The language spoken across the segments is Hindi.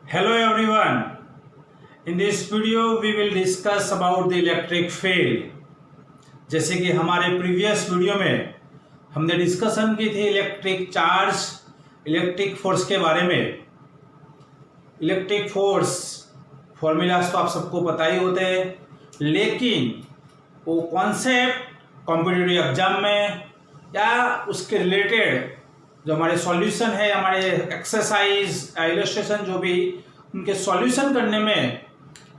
Hello everyone. In this video we will discuss about the electric field. जैसे कि हमारे प्रीवियस वीडियो में हमने डिस्कशन की थी इलेक्ट्रिक चार्ज, इलेक्ट्रिक फोर्स के बारे में। इलेक्ट्रिक फोर्स फॉर्मूलाज तो आप सबको पता ही होते हैं, लेकिन वो कॉन्सेप्ट कॉम्पिटिटिव एग्जाम में या उसके रिलेटेड जो हमारे सॉल्यूशन है, हमारे एक्सरसाइज इलस्ट्रेशन जो भी उनके सॉल्यूशन करने में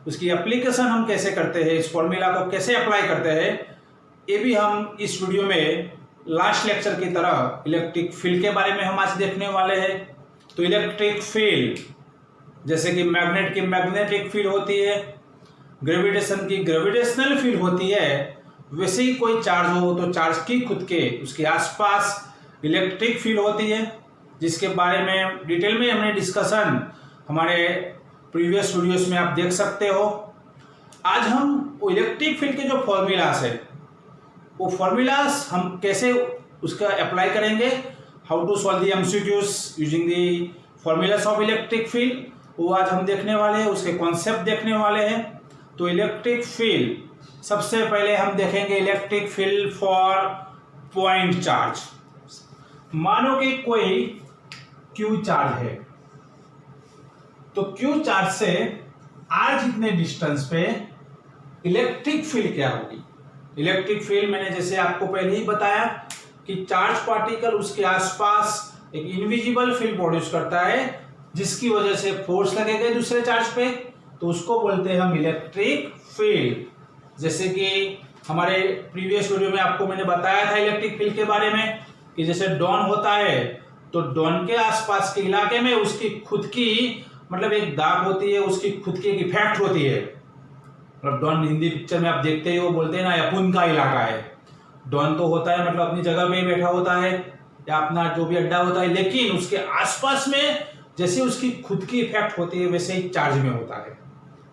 उसकी एप्लीकेशन हम कैसे करते हैं, इस फॉर्मूला को कैसे अप्लाई करते हैं, ये भी हम इस वीडियो में लास्ट लेक्चर की तरह इलेक्ट्रिक फील्ड के बारे में हम आज देखने वाले हैं। तो इलेक्ट्रिक फील्ड जैसे कि मैग्नेट की मैग्नेटिक फील्ड होती है, ग्रेविटेशन की ग्रेविटेशनल फील्ड होती है, वैसे ही कोई चार्ज हो तो चार्ज की खुद के उसके आसपास इलेक्ट्रिक फील्ड होती है, जिसके बारे में डिटेल में हमने डिस्कशन हमारे प्रीवियस वीडियोस में आप देख सकते हो। आज हम वो इलेक्ट्रिक फील्ड के जो फॉर्मूलास है, वो फॉर्मूलास हम कैसे उसका अप्लाई करेंगे, how to solve the MCQs using the formulas of electric field, वो आज हम देखने वाले हैं, उसके कॉन्सेप्ट देखने वाले हैं। तो इलेक्ट्रिक फील्ड सबसे पहले हम देखेंगे electric field for point charge. मानो कि कोई क्यू चार्ज है, तो क्यू चार्ज से आर जितने डिस्टेंस पे इलेक्ट्रिक फील्ड क्या होगी। इलेक्ट्रिक फील्ड मैंने जैसे आपको पहले ही बताया कि चार्ज पार्टिकल उसके आसपास एक इनविजिबल फील्ड प्रोड्यूस करता है, जिसकी वजह से फोर्स लगेगा दूसरे चार्ज पे, तो उसको बोलते हैं हम इलेक्ट्रिक फील्ड। जैसे कि हमारे प्रीवियस वीडियो में आपको मैंने बताया था इलेक्ट्रिक फील्ड के बारे में कि जैसे डॉन होता है, तो डॉन के आसपास के इलाके में उसकी खुद की मतलब एक दाग होती है, उसकी खुद की एक इफेक्ट होती है। मतलब डॉन हिंदी पिक्चर में आप देखते ही वो बोलते हैं ना, अपुन का इलाका है। डॉन तो होता है मतलब अपनी जगह पे ही बैठा होता है या अपना जो भी अड्डा होता है, लेकिन उसके आसपास में जैसे उसकी खुद की इफेक्ट होती है, वैसे ही चार्ज में होता है।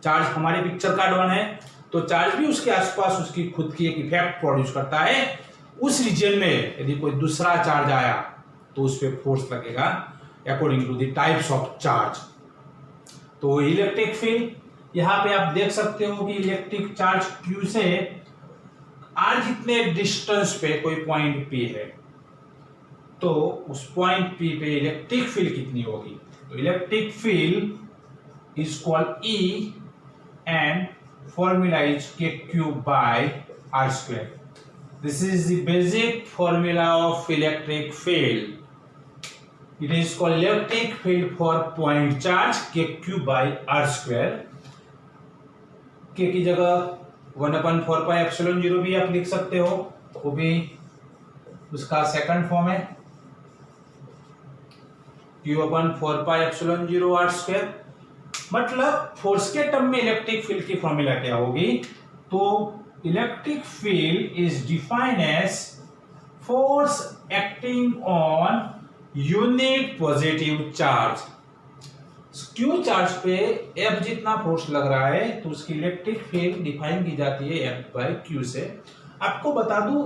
चार्ज हमारे पिक्चर का डॉन है, तो चार्ज भी उसके आसपास उसकी खुद की एक इफेक्ट प्रोड्यूस करता है। उस रीजन में यदि कोई दूसरा चार्ज आया तो उस पर फोर्स लगेगा according to the types of charge. तो इलेक्ट्रिक फील्ड यहाँ पे आप देख सकते हो कि इलेक्ट्रिक चार्ज Q से R जितने डिस्टेंस पे कोई पॉइंट P है, तो उस पॉइंट P पे इलेक्ट्रिक फील्ड कितनी होगी। तो electric field is called E and formula is KQ by R square. This is the basic formula of electric field. It is called electric field for point charge KQ by R square. K की जगह 1/4πε0 भी आप लिख सकते हो, वो भी उसका सेकंड फॉर्म है Q/4πε0 R स्क्वायर। मतलब फोर्स के टर्म में इलेक्ट्रिक फील्ड की फॉर्मूला क्या होगी। तो electric field is defined as force acting on unit positive charge। Q charge पे F जितना फोर्स लग रहा है, तो उसकी इलेक्ट्रिक फील्ड डिफाइन की जाती है F बाय Q से। आपको बता दूं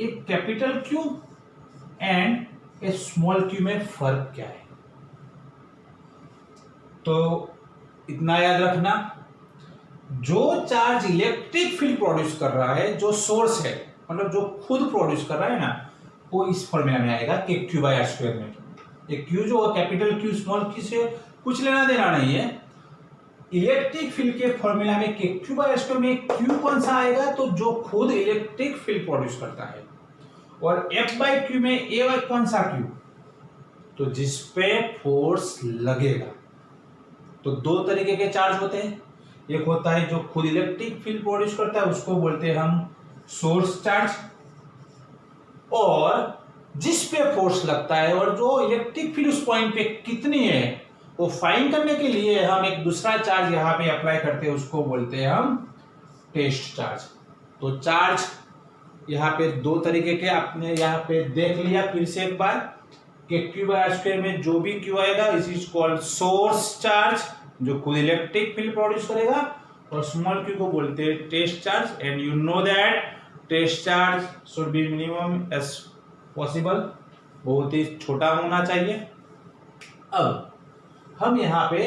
एक capital Q and A small q में फर्क क्या है, तो इतना याद रखना। जो चार्ज इलेक्ट्रिक फील्ड प्रोड्यूस कर रहा है, जो सोर्स है मतलब जो खुद प्रोड्यूस कर रहा है ना, वो इस फॉर्मूला में आएगा KQ बाय R स्क्वायर में। ये Q जो कैपिटल Q स्मॉल q से कुछ लेना देना नहीं है। इलेक्ट्रिक फील्ड के फॉर्मूला में KQ बाय R स्क्वायर में Q कौन सा आएगा, तो जो खुद इलेक्ट्रिक फील्ड प्रोड्यूस करता है, और F बाय Q में A कौन सा Q, तो जिसपे फोर्स लगेगा। तो दो तरीके के चार्ज होते हैं, एक होता है जो खुद इलेक्ट्रिक फील्ड प्रोड्यूस करता है, उसको बोलते हैं हम सोर्स चार्ज, और जिस पे फोर्स लगता है और जो इलेक्ट्रिक फील्ड उस पॉइंट पे कितनी है वो फाइंड करने के लिए हम एक दूसरा चार्ज यहाँ पे अप्लाई करते हैं, उसको बोलते हैं हम टेस्ट चार्ज। तो चार्ज यहाँ पे दो तरीके के आपने यहाँ पे देख लिया फिर से एक बार कि Q बाय R स्क्वायर में जो भी Q आएगा इस इज कॉल्ड सोर्स चार्ज, जो खुद इलेक्ट्रिक फील्ड प्रोड्यूस करेगा, और स्मॉल q को बोलते हैं test charge. And you know that test charge should be minimum as possible, बहुत ही छोटा होना चाहिए। अब हम यहाँ पे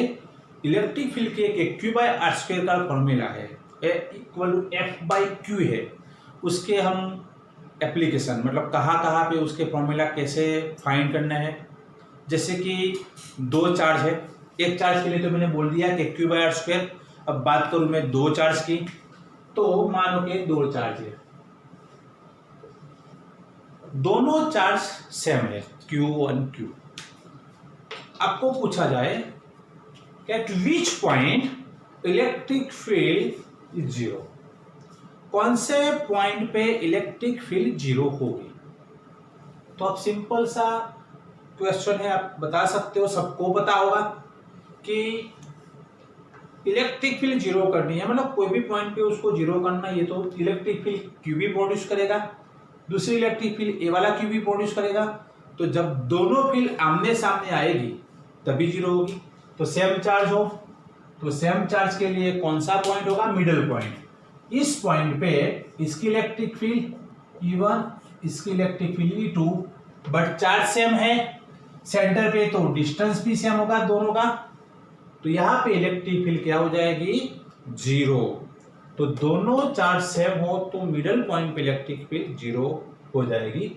इलेक्ट्रिक फील्ड के एक Q बाय आर स्क्वायर का फॉर्मूला है, F/Q है, उसके हम एप्लीकेशन मतलब कहाँ पे उसके फॉर्मूला कैसे फाइंड करना है। जैसे कि दो चार्ज है, एक चार्ज के लिए तो मैंने बोल दिया कि Q बाय आर स्क्वायर। अब बात करूँ मैं दो चार्ज की, तो मानो कि दो चार्ज है, दोनों चार्ज सेम है Q1 Q। आपको पूछा जाए कि eight which point electric field is zero, कौन से पॉइंट पे इलेक्ट्रिक फील्ड जीरो होगी। तो अब सिंपल सा क्वेश्चन है, आप बता सकते हो, सबको पता होगा कि इलेक्ट्रिक फील्ड जीरो करनी है, मतलब कोई भी पॉइंट पे उसको जीरो करना है, ये तो इलेक्ट्रिक फील्ड क्यू भी प्रोड्यूस करेगा, दूसरी इलेक्ट्रिक फील्ड ए वाला क्यू भी प्रोड्यूस करेगा। तो जब दोनों फील्ड आमने सामने आएगी तभी जीरो होगी। तो सेम चार्ज हो, तो सेम चार्ज के लिए कौन सा पॉइंट होगा, मिडिल पॉइंट। इस पॉइंट पे इसकी इलेक्ट्रिक फील्ड E1, इसकी electric field E2, but charge same है सेंटर पे, तो डिस्टेंस भी सेम होगा दोनों का। तो यहां पे इलेक्ट्रिक फील्ड क्या हो जाएगी, जीरो। तो दोनों चार्ज सेम हो तो मिडिल पॉइंट पे इलेक्ट्रिक फील्ड जीरो हो जाएगी।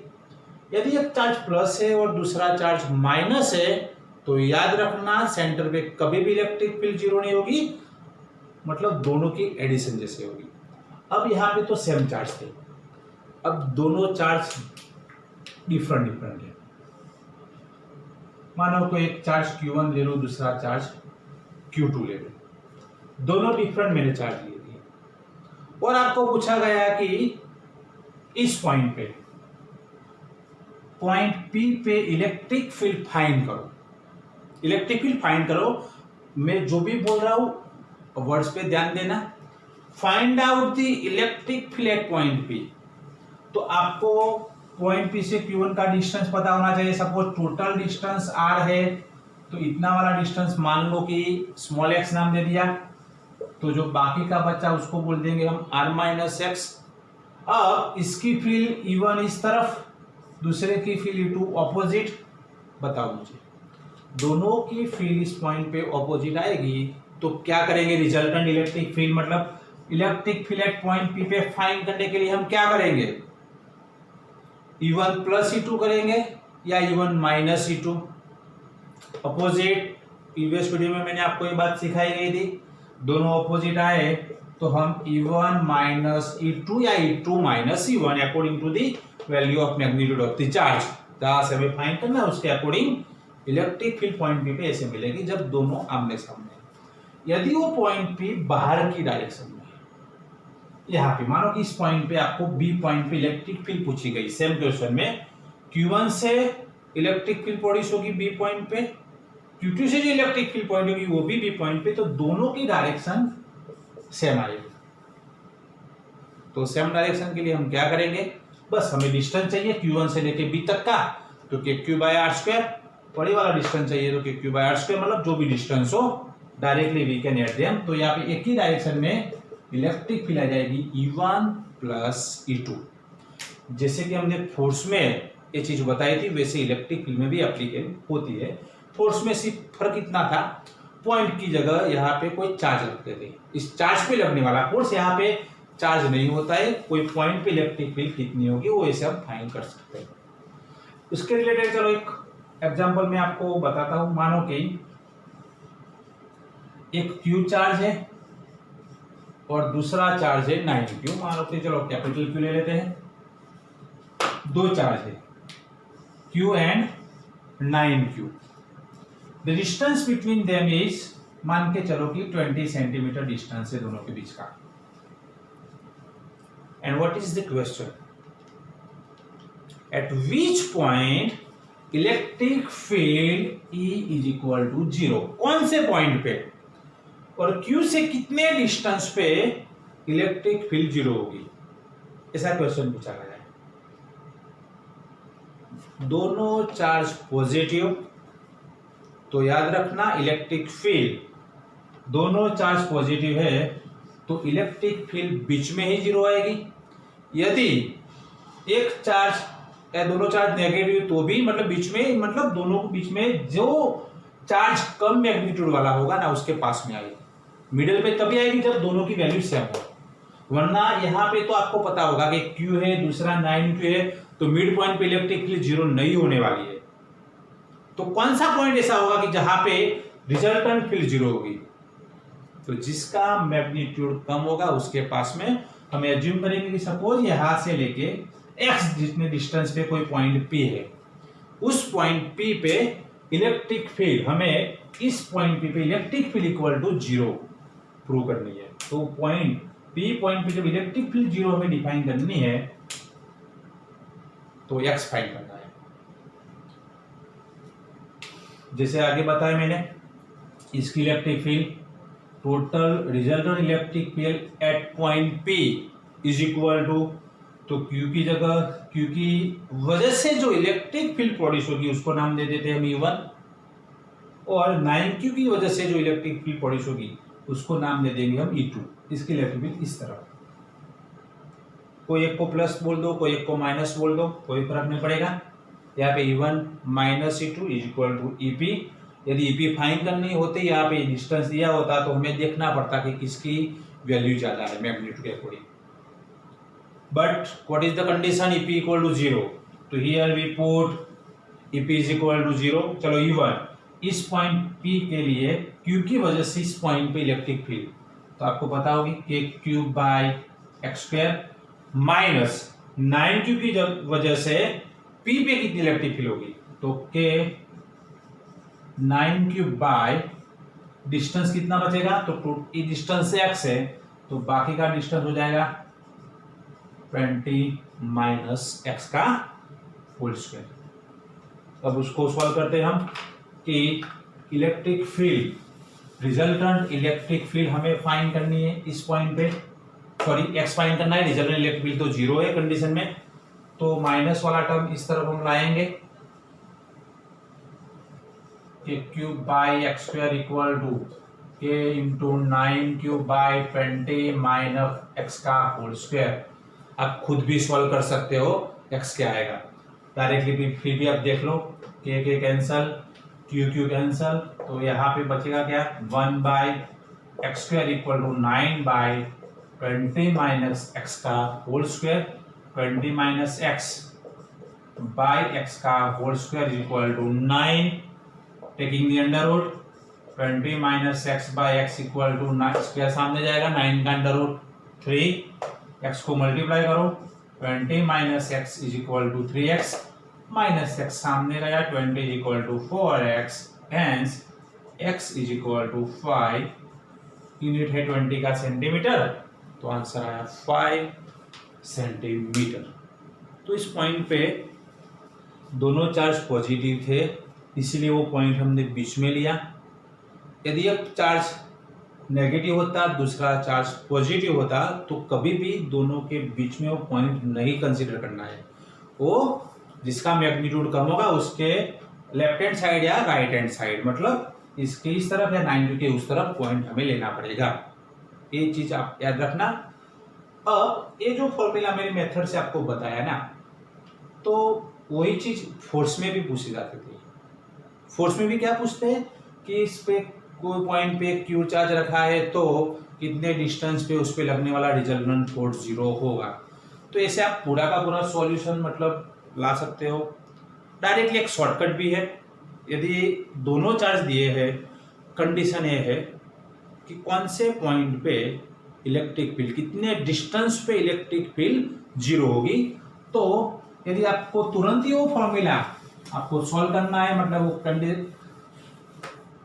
यदि एक चार्ज प्लस है और दूसरा चार्ज माइनस है तो याद रखना सेंटर पे कभी भी इलेक्ट्रिक फील्ड जीरो नहीं होगी, मतलब दोनों की एडिशन जैसे होगी। अब यहाँ पे तो सेम चार्ज थे, अब दोनों चार्ज डिफरेंट है। मानो कोई एक चार्ज Q1 ले लो, दूसरा चार्ज Q2 ले लो, दोनों डिफरेंट मैंने चार्ज लिए थे, और आपको पूछा गया कि इस पॉइंट पे पॉइंट P पे इलेक्ट्रिक फील्ड फाइंड करो। इलेक्ट्रिक फील्ड फाइंड करो, मैं जो भी बोल रहा हूं वर्ड्स पे ध्यान देना। Find out the electric field at point P। तो आपको पॉइंट P से Q1 का डिस्टेंस पता होना चाहिए। सपोज टोटल डिस्टेंस R है, तो इतना वाला डिस्टेंस मान लो कि स्मॉल x नाम दे दिया, तो जो बाकी का बच्चा उसको बोल देंगे हम R-X। अब इसकी फील्ड E1 इस तरफ, दूसरे की फील्ड E2 ऑपोजिट। बताओ मुझे, दोनों की फील्ड इस पॉइंट पे ऑपोजिट आएगी तो क्या करेंगे, रिजल्टेंट इलेक्ट्रिक फील्ड मतलब electric field at point P पे फाइंड करने के लिए हम क्या करेंगे, E1 प्लस E2 करेंगे या E1 minus E2 opposite. Previous video में मैंने आपको ये बात सिखाई गई थी, दोनों अपोजिट आए तो हम E1 माइनस E2 या E2 minus E1 according to the value of magnitude of the charge, जहां से हमें फाइंड करना है उसके according electric field point P पे ऐसे मिलेगी जब दोनों आमने सामने। यदि वो पॉइंट P बाहर की डायरेक्शन में, यहाँ पे मानो कि इस पॉइंट पे आपको B पॉइंट पे इलेक्ट्रिक फील्ड पूछी गई, सेम क्वेश्चन में Q1 से इलेक्ट्रिक फील्ड प्रोड्यूस होगी B पॉइंट पे, Q2 से जो इलेक्ट्रिक फील्ड पॉइंट होगी वो भी B पॉइंट पे, तो दोनों की डायरेक्शन सेम आएगी। तो सेम डायरेक्शन के लिए हम क्या करेंगे, बस हमें डिस्टेंस चाहिए Q1 से लेके B तक का, तो Q बाय आर स्क्वायर, बड़ी वाला डिस्टेंस चाहिए तो Q बाय आर स्क्वायर, मतलब जो भी डिस्टेंस हो directly we can add them. तो यहाँ पे एक ही डायरेक्शन में इलेक्ट्रिक फील्ड आ जाएगी E1 प्लस E2। जैसे कि हमने फोर्स में ये चीज बताई थी वैसे इलेक्ट्रिक फील्ड में भी एप्लीकेबल होती है। फोर्स में सिर्फ फर्क इतना था, पॉइंट की जगह यहाँ पे कोई चार्ज रखते थे, इस चार्ज पे लगने वाला फोर्स यहाँ पे चार्ज नहीं होता है, कोई पॉइंट पे इलेक्ट्रिक फील्ड कितनी होगी वो ऐसे हम फाइंड कर सकते हैं। उसके रिलेटेड चलो एक एग्जांपल मैं आपको बताता हूं। मानो कि एक Q चार्ज है और दूसरा चार्ज है 9Q। मानो कि चलो कैपिटल Q ले लेते हैं, दो चार्ज है Q and 9Q। The distance between them is, मान के चलो कि 20 सेंटीमीटर डिस्टेंस है दोनों के बीच का। And what is the question, at which point electric field E is equal to 0, कौन से पॉइंट पे और Q से कितने डिस्टेंस पे इलेक्ट्रिक फील्ड 0 होगी, ऐसा क्वेश्चन पूछा गया है। दोनों चार्ज पॉजिटिव, तो याद रखना इलेक्ट्रिक फील्ड, दोनों चार्ज पॉजिटिव है तो इलेक्ट्रिक फील्ड बीच में ही 0 आएगी। यदि एक चार्ज या दोनों चार्ज नेगेटिव तो भी मतलब बीच में, मतलब दोनों के बीच में जो चार्ज कम मैग्नीट्यूड वाला होगा ना उसके पास में आएगी। मिडिल पे तभी आएगी जब दोनों की वैल्यू सेम हो, वरना यहाँ पे तो आपको पता होगा कि Q है, दूसरा 9Q है, तो मिड पॉइंट पे इलेक्ट्रिक फील्ड जीरो नहीं होने वाली है। तो कौन सा पॉइंट ऐसा होगा कि जहां पे रिजल्टेंट फील्ड जीरो होगी? तो जिसका मैग्नीट्यूड कम होगा उसके पास में हम एज्यूम करेंगे कि सपोज यहां से लेके x जितने डिस्टेंस पे कोई पॉइंट P है, उस पॉइंट P पे इलेक्ट्रिक फील्ड हमें इस पॉइंट P पे electric field equal to zero prove करनी है। तो पॉइंट पे जब इलेक्ट्रिक फील्ड जीरो हमें डिफाइन करनी है तो x फाइंड करना है। जैसे आगे बताया मैंने, इसकी electric field total resultant electric field at point P is equal to, तो Q की जगह Q की वजह से जो इलेक्ट्रिक फील्ड प्रोड्यूस होगी उसको नाम दे देते हैं हम E1, और 9Q की वजह से जो इलेक्ट्रिक फील्ड प्रोड्यूस होगी उसको नाम दे देंगे हम E2। इसकी इलेक्ट्रिक फील्ड इस तरह, कोई एक को प्लस बोल दो, कोई एक को माइनस बोल दो, कोई फर्क नहीं पड़ेगा। यहाँ पे E1 minus E2 is equal to EP। यदि EP फाइंड करनी होती, यहाँ पे डिस्टेंस दिया होता तो हमें देखना पड़ता कि किसकी वैल्यू ज्यादा है मैग्नीट्यूड के according. But what is the condition? EP equal to zero, तो here we put EP is equal to zero. चलो E1 इस पॉइंट P के लिए Q की वजह से इस पॉइंट पे इलेक्ट्रिक फील्ड, तो आपको पता होगी कि Q by x square minus 9Q की वजह से P पे कितनी इलेक्ट्रिक फील्ड होगी, तो K 9Q बाय डिस्टेंस कितना बचेगा, तो ये डिस्टेंस से x है तो बाकी का डिस्टेंस हो जाएगा 20 माइनस x का होल स्क्वायर। अब उसको सॉल्व करते हैं हम कि electric field, resultant electric field हमें फाइंड करनी है इस पॉइंट पे, सॉरी x फाइंड करना है, रिजल्टेंट इलेक्ट्रिक फील्ड तो जीरो है कंडीशन में, तो माइनस वाला टर्म इस तरफ हम लाएंगे कि Q by x square equal to K into 9Q by 20 minus x का होल स्क्वायर। आप खुद भी सॉल्व कर सकते हो x क्या आएगा डायरेक्टली, फिर भी आप देख लो K कैंसल, Q कैंसल, तो यहाँ पे बचेगा क्या 1 by x square equal to 9 by 20 minus x का whole square, 20 minus x by x का whole square equal to 9, taking the under root, 20 minus x by x equal to 9, square सामने जाएगा, 9 का अंडर रूट 3, एक्स को मल्टीप्लाई करो, 20 minus x is equal to 3x, minus x सामने गया, 20 is equal to 4x, hence x is equal to 5, unit है 20 का सेंटीमीटर, तो आंसर आया 5 सेंटीमीटर। तो इस पॉइंट पे दोनों चार्ज पॉजिटिव थे, इसलिए वो पॉइंट हमने बीच में लिया। यदि एक चार्ज नेगेटिव होता, दूसरा चार्ज पॉजिटिव होता, तो कभी भी दोनों के बीच में वो पॉइंट नहीं कंसीडर करना है। वो जिसका मैग्नीट्यूड कम होगा उसके लेफ्ट हैंड साइड या राइट हैंड साइड, मतलब इसके इस तरफ या 90 के उस तरफ पॉइंट हमें लेना पड़ेगा। ये चीज आप याद रखना। अब ये जो फॉर्मूला मेरे मेथड से आपको बताया ना, तो वही चीज फोर्स में भी पूछी जाती थी। फोर्स में भी क्या पूछते हैं कि इस पे कोई पॉइंट पे क्यू चार्ज रखा है तो कितने डिस्टेंस पे उस पे लगने वाला रिजल्टेंट फोर्स जीरो होगा। तो ऐसे आप पूरा का पूरा सॉल्यूशन मतलब ला सकते हो। डायरेक्टली एक शॉर्टकट भी है। यदि दोनों चार्ज दिए हैं, कंडीशन ये है कि कौन से पॉइंट पे इलेक्ट्रिक फील्ड, कितने डिस्टेंस पे इलेक्ट्रिक फील्ड जीरो होगी, तो यदि आपको तुरंत ही वो फॉर्मूला आपको सॉल्व करना है, मतलब वो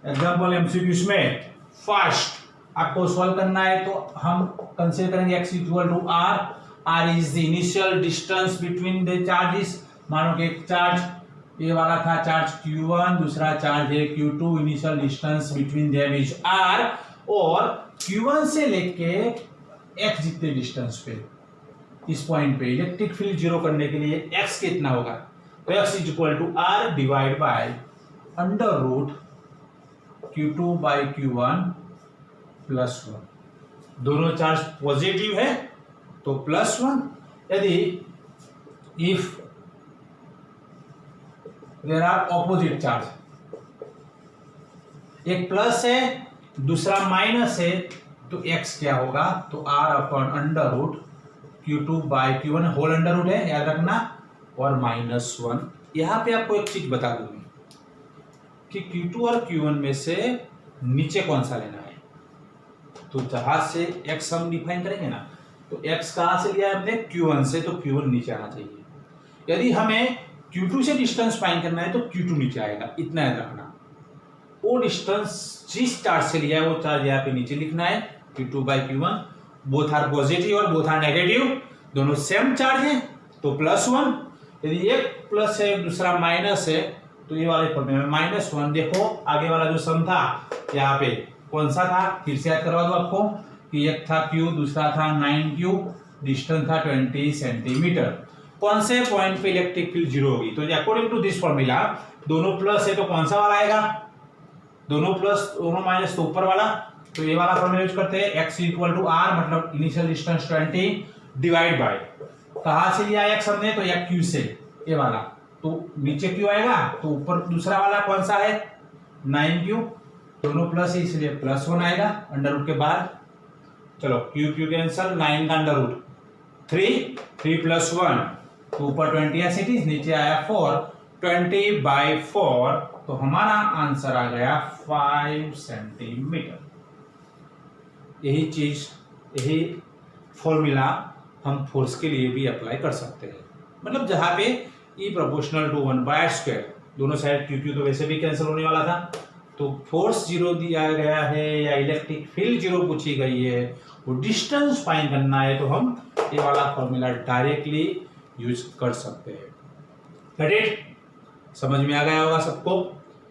एग्जाम्पल एमसीक्यूज में फास्ट आपको सॉल्व करना है, तो हम कंसीडर करेंगे x equal to r, r is the initial distance between the charges. मानो कि एक चार्ज ये वाला था चार्ज q1, दूसरा चार्ज है q2, initial distance between them is r, और q1 से लेके x जितने डिस्टेंस पे इस पॉइंट पे इलेक्ट्रिक फील्ड जीरो करने के लिए x कितना होगा, तो x is equal to r divide by under root q2 by q1 plus 1। दोनों चार्ज पॉजिटिव है तो प्लस 1, यदि if there are opposite charge, एक प्लस है दूसरा माइनस है, तो x क्या होगा, तो r upon under root Q2/Q1 whole under root है, याद रखना, और -1। यहां पे आपको एक चीज बता दूंगी कि Q2 और Q1 में से नीचे कौन सा लेना है। तो जहां से x हम डिफाइन करेंगे ना, तो x कहां से लिया है हमने, Q1 से, तो Q1 नीचे आना चाहिए। यदि हमें Q2 से डिस्टेंस फाइंड करना है तो Q2 नीचे आएगा, इतना याद रखना। वो डिस्टेंस जिस चार्ज से लिया है वो चार्ज यहाँ पे नीचे लिखना है, Q2/Q1, बोथ आर पॉजिटिव और बोथ आर नेगेटिव, दोनों सेम चार्ज है, तो +1। यदि एक प्लस है दूसरा माइनस है, तो ये वाले फॉर्मूले में -1। देखो आगे वाला जो सम था यहाँ पे कौन सा था, फिर से याद करवा दो आपको कि एक था Q, दूसरा था 9Q, डिस्टेंस था 20 सेंटीमीटर। कौन से पॉइंट पे इलेक्ट्रिक फील्ड 0 होगी, तो अकॉर्डिंग टू दिस फॉर्मूला दोनों प्लस है तो कौन सा वाला आएगा, दोनों प्लस दोनों माइनस तो ऊपर वाला। तो ये वाला फॉर्मूला यूज करते हैं, x = r, मतलब इनिशियल डिस्टेंस 20 डिवाइड बाय, कहां से लिया x हमने, तो या q से, ये वाला, तो नीचे q आएगा, तो ऊपर दूसरा वाला कौन सा है 9q, दोनों प्लस है इसलिए +1 आएगा अंडर रूट के बाद। चलो q q कैंसल, 9 का अंडर रूट 3 + 1, तो ऊपर 20 एज इट इज, नीचे आया 4, 20/4, तो हमारा आंसर आ गया 5 सेंटीमीटर। यही चीज, यही फॉर्मूला हम फोर्स के लिए भी अप्लाई कर सकते हैं। मतलब जहां पे E प्रोपोर्शनल टू 1/2, दोनों साइड Q तो वैसे भी कैंसिल होने वाला था, तो फोर्स 0 दिया गया है या इलेक्ट्रिक फील्ड 0 पूछी गई है, वो डिस्टेंस फाइंड करना है, तो हम ये वाला फॉर्मूला डायरेक्टली यूज कर सकते हैं। Get it? समझ में आ गया होगा सबको।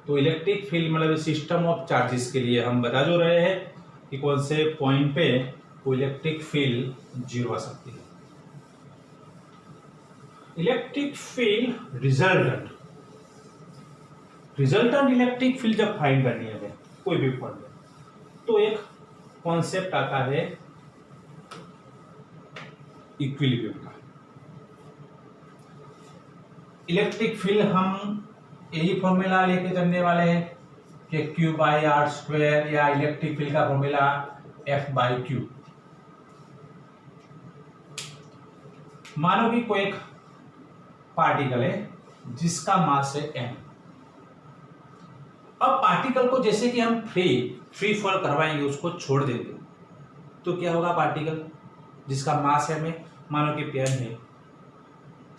तो इलेक्ट्रिक फील्ड मतलब सिस्टम ऑफ चार्जेस के लिए हम बता जो रहे हैं कि कौन से पॉइंट पे वो इलेक्ट्रिक फील्ड 0 आ सकती है। Electric field resultant electric field जब फाइंड करनी है कोई भी पॉइंट में, तो एक कॉन्सेप्ट आता है इक्विलिब्रियम का। इलेक्ट्रिक फील्ड हम यही फॉर्मूला लेके चलने वाले हैं कि Q/r² या इलेक्ट्रिक फील्ड का फॉर्मूला F/Q। मानो कि कोई एक पार्टिकल है जिसका मास है m। अब पार्टिकल को जैसे कि हम फ्री फॉल करवाएंगे, उसको छोड़ देंगे, तो क्या होगा, पार्टिकल जिसका मास है में, मानो कि पेन है,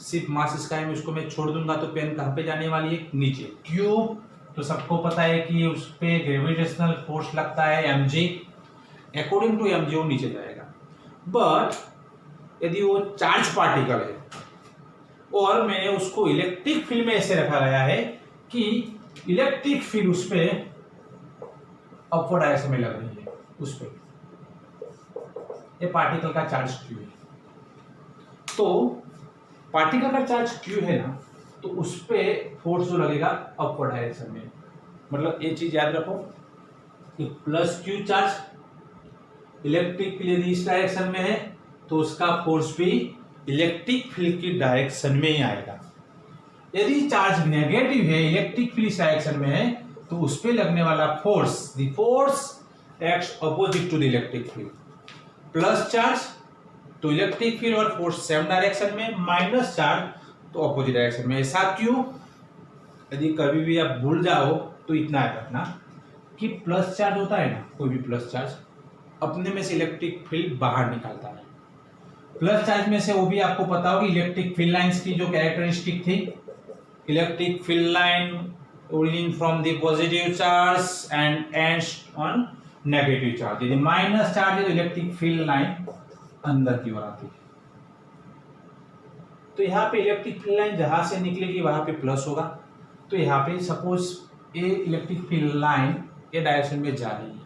सिर्फ मास इसका है, उसको मैं छोड़ दूंगा तो पेन कहां पे जाने वाली है, नीचे। ट्यूब तो सबको पता है कि उस पे ग्रेविटेशनल फोर्स लगता है mg, अकॉर्डिंग टू mg वो नीचे जाएगा। बट यदि वो चार्ज पार्टिकल है और मैंने उसको इलेक्ट्रिक फील्ड में ऐसे रखा गया है कि इलेक्ट्रिक फील्ड उस पे अपवर्ड डायरेक्शन में लग रही है, उस पे ये पार्टिकल का चार्ज Q है, तो पार्टिकल का चार्ज Q है ना, तो उस पे फोर्स जो लगेगा अपवर्ड डायरेक्शन में। मतलब ये चीज याद रखो कि +Q चार्ज इलेक्ट्रिक फील्ड यदि इस डायरेक्शन में है तो उसका फोर्स भी इलेक्ट्रिक फील्ड की डायरेक्शन में ही आएगा। यदि चार्ज नेगेटिव है, इलेक्ट्रिक फील्ड इस डायरेक्शन में है, तो उस पे लगने वाला force, the force acts opposite to the electric field. Plus charge तो इलेक्ट्रिक फील्ड और फोर्स सेम डायरेक्शन में, माइनस चार्ज तो अपोजिट डायरेक्शन में। ऐसा क्यों? यदि कभी भी आप भूल जाओ तो इतना याद रखना कि प्लस चार्ज होता है ना, कोई भी प्लस चार्ज अपने में से इलेक्ट्रिक फील्ड बाहर निकालता है। प्लस चार्ज में से वो भी आपको पता होगी इलेक्ट्रिक फील्ड लाइंस की जो कैरेक्टरिस्टिक थी, electric field line origin from the positive charge and ends on negative charge. यदि माइनस चार्ज है तो इलेक्ट्रिक फील्ड लाइन अंदर की ओर आती है। तो यहाँ पे इलेक्ट्रिक फील्ड लाइन जहां से निकलेगी वहां पे प्लस होगा। तो यहाँ पे सपोज ये इलेक्ट्रिक फील्ड लाइन ये डायरेक्शन में जा रही है,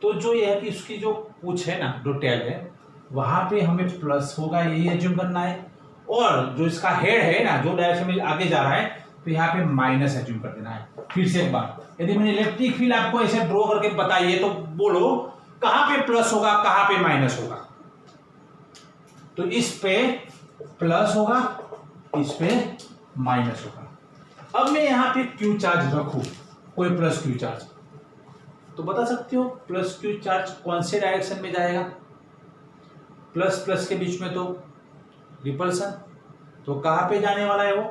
तो जो ये है कि उसकी जो पूछ है ना, जो टेल है, वहां पे हमें प्लस होगा, यही एज्यूम करना है। और जो इसका हेड है ना, जो डायरेक्शन में आगे जा रहा है, तो यहाँ पे माइनस एज्यूम कर देना है। फिर से एक बार, यदि मैंने इलेक्ट्रिक फील्ड आपको ऐसे ड्रॉ करके बताइए तो बोलो कहां पे प्लस होगा, कहां पे माइनस होगा। तो इस पे प्लस होगा, इस पे माइनस होगा। अब मैं यहाँ पे क्यू चार्ज रखूं, कोई प्लस क्यू चार्ज, तो बता सकते हो प्लस क्यू चार्ज कौन से डायरेक्शन में जाएगा? प्लस प्लस के बीच में तो रिपल्सन, तो कहाँ पे जाने वाला है वो?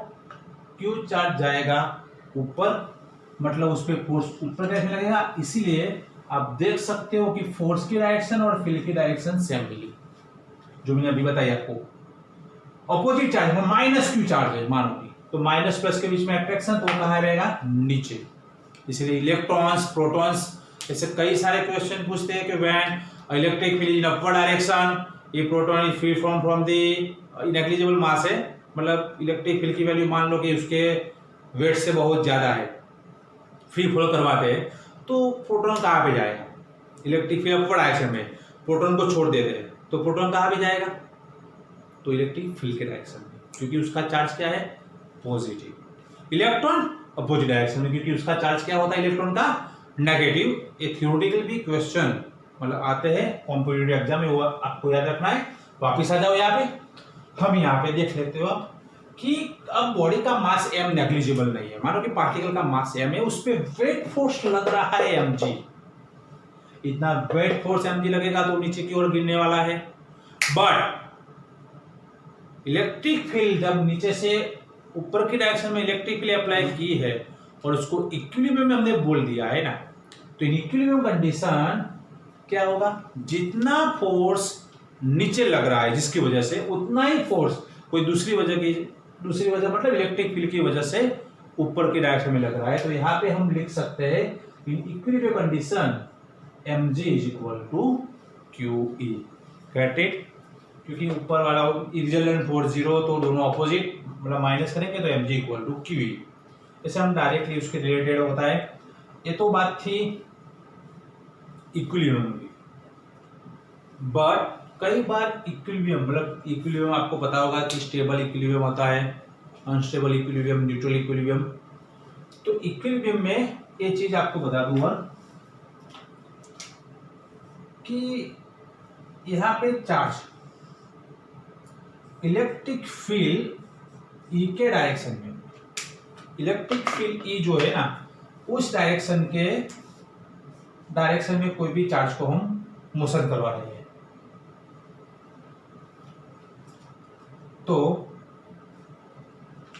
क्यू चार्ज जाएगा ऊपर, मतलब उस पर फोर्स ऊपर कैसे लगेगा, इसीलिए आप देख सकते हो कि फोर्स की डायरेक्शन और फील्ड की डायरेक्शन सेम मिली, जो मैंने अभी बताई आपको। ऑपोजिट चार्ज है, माइनस क्यू चार्ज है मानो कि, तो माइनस प्लस के बीच में अट्रैक्शन, तो कहाँ रहेगा? नीचे। इसलिए इलेक्ट्रॉन्स, प्रोटॉन्स, ऐसे कई सारे क्वेश्चन पूछते हैं कि when electric field in upward direction, ये proton is free from the negligible mass है, मतलब इलेक्ट्रिक फील्ड की वैल्यू मान लो कि उसके वेट से बहुत ज्यादा है, फ्री फ्लो करवाते हैं, तो प्रोटॉन कहाँ पे जाएगा? इलेक्ट्रिक फील्ड अपवर्ड डायरेक्शन में, प्रोटॉन को छोड़ देते हैं, तो प्रोटॉन कहाँ पे जाएगा? तो इलेक्ट्रिक फील्ड के डायरेक्शन में, क्योंकि उसका चार्ज क्या है? पॉजिटिव। इलेक्ट्रॉन अपोजिट डायरेक्शन में, क्योंकि उसका चार्ज क्या होता है इलेक्ट्रॉन का? नेगेटिव। ये थ्योरेटिकल भी क्वेश्चन मतलब आते हैं कॉम्पिटिटिव एग्जाम में, वो आपको याद रखना है। वापिस आ जाओ यहाँ पे, हम यहाँ पे देख लेते हो कि अब बॉडी का मास m नेग्लिजिबल नहीं है, मानो कि पार्टिकल का मास m है, उस पर वेट फोर्स लग रहा है mg, इतना वेट फोर्स mg लगेगा तो नीचे की ओर गिरने वाला है। बट इलेक्ट्रिक फील्ड जब नीचे से ऊपर की डायरेक्शन में इलेक्ट्रिक फील्ड अप्लाई की है और उसको इक्विलिब्रियम में हमने बोल दिया है ना, तो इन इक्विलिब्रियम कंडीशन क्या होगा? जितना फोर्स नीचे लग रहा है जिसकी वजह से, उतना ही फोर्स कोई दूसरी वजह मतलब इलेक्ट्रिक फील्ड की वजह से ऊपर की डायरेक्शन में लग रहा है। तो यहाँ पे हम लिख सकते हैं in equilibrium condition mg is equal to QE, get it? क्योंकि ऊपर वाला रिजल्टेंट फोर्स 0, तो दोनों ऑपोजिट मतलब माइनस करेंगे तो mg इक्वल टू QE। इसे हम डायरेक्टली उसके रिलेटेड होता है। ये तो बात थी इक्विलिब्रियम की, बट कई बार इक्विलिब्रियम मतलब इक्विलिब्रियम आपको पता होगा कि स्टेबल इक्विलिब्रियम होता है, अनस्टेबल इक्विलिब्रियम, न्यूट्रल इक्विलिब्रियम। तो इक्विलिब्रियम में ये चीज आपको बता दूंगा कि यहाँ पे चार्ज इलेक्ट्रिक फील्ड ई के डायरेक्शन में, इलेक्ट्रिक फील्ड ई जो है ना, उस डायरेक्शन में कोई भी चार्ज को हम मोशन करवा रहे हैं, तो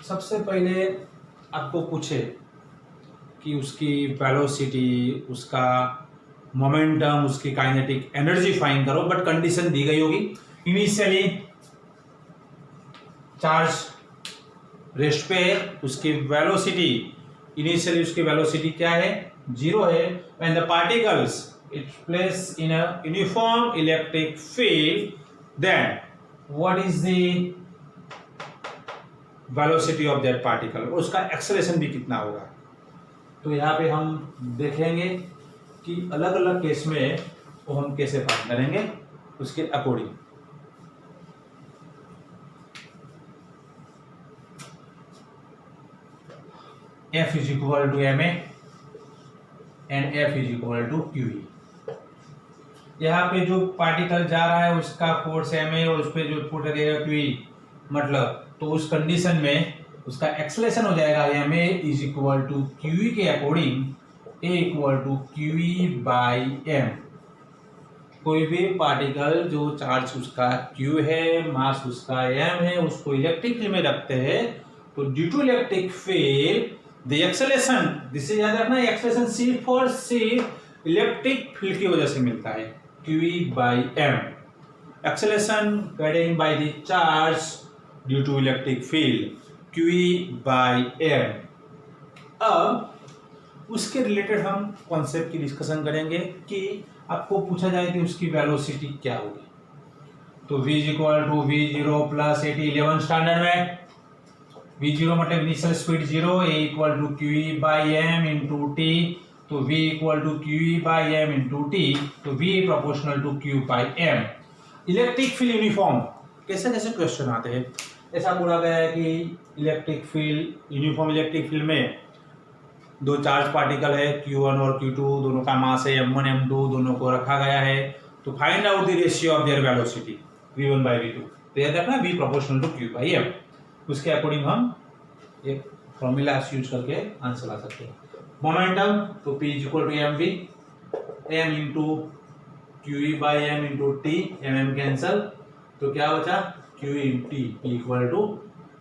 सबसे पहले आपको पूछे कि उसकी वेलोसिटी, उसका मोमेंटम, उसकी काइनेटिक एनर्जी फाइंड करो, बट कंडीशन दी गई होगी इनिशियली चार्ज रेस्ट पे है, उसकी वेलोसिटी इनिशियली उसकी वेलोसिटी क्या है? 0 है। When the particles it place in a uniform electric field, then what is the velocity of that particle, उसका एक्सेलरेशन भी कितना होगा। तो यहाँ पे हम देखेंगे कि अलग अलग केस में वो हम कैसे फाइंड करेंगे उसके according. F is equal to ma and F is equal to QE। यहाँ पे जो पार्टिकल जा रहा है उसका फोर्स ma और उस पर जो पुट लगेगा QE, मतलब तो उस कंडीशन में उसका एक्सेलरेशन हो जाएगा ma is equal to QE के according a equal to QE by m। कोई भी पार्टिकल जो चार्ज उसका Q है, मास उसका m है, उसको इलेक्ट्रिक फील्ड में रखते हैं, तो due to electric field the acceleration, जिसे याद रखना है एक्सेलरेशन सिर्फ और सिर्फ इलेक्ट्रिक फील्ड की वजह से मिलता है, QE by m। Acceleration carrying by the charge due to electric field, QE by m। अब उसके रिलेटेड हम कॉन्सेप्ट की डिस्कशन करेंगे कि आपको पूछा जाए कि उसकी वेलोसिटी क्या होगी, तो v is equal to v0 plus 11 standard में v0 मतलब initial speed 0, a equal to QE by m into t, तो v equal to QE by m into t, तो v proportional to Q by m। Electric field uniform, कैसे कैसे क्वेश्चन आते हैं। ऐसा बोला गया है कि electric field uniform electric field में दो चार्ज पार्टिकल है Q1 और Q2, दोनों का मास है m1 m2, दोनों को रखा गया है, तो find out the ratio of their velocity v1 by v2। तो याद रखना v proportional to Q by m। उसके अकॉर्डिंग हम एक फॉर्मूला यूज करके आंसर ला सकते हैं। मोमेंटम तो p is equal to mv, m into q by m into t, m cancel, तो क्या बचा q in t equal to,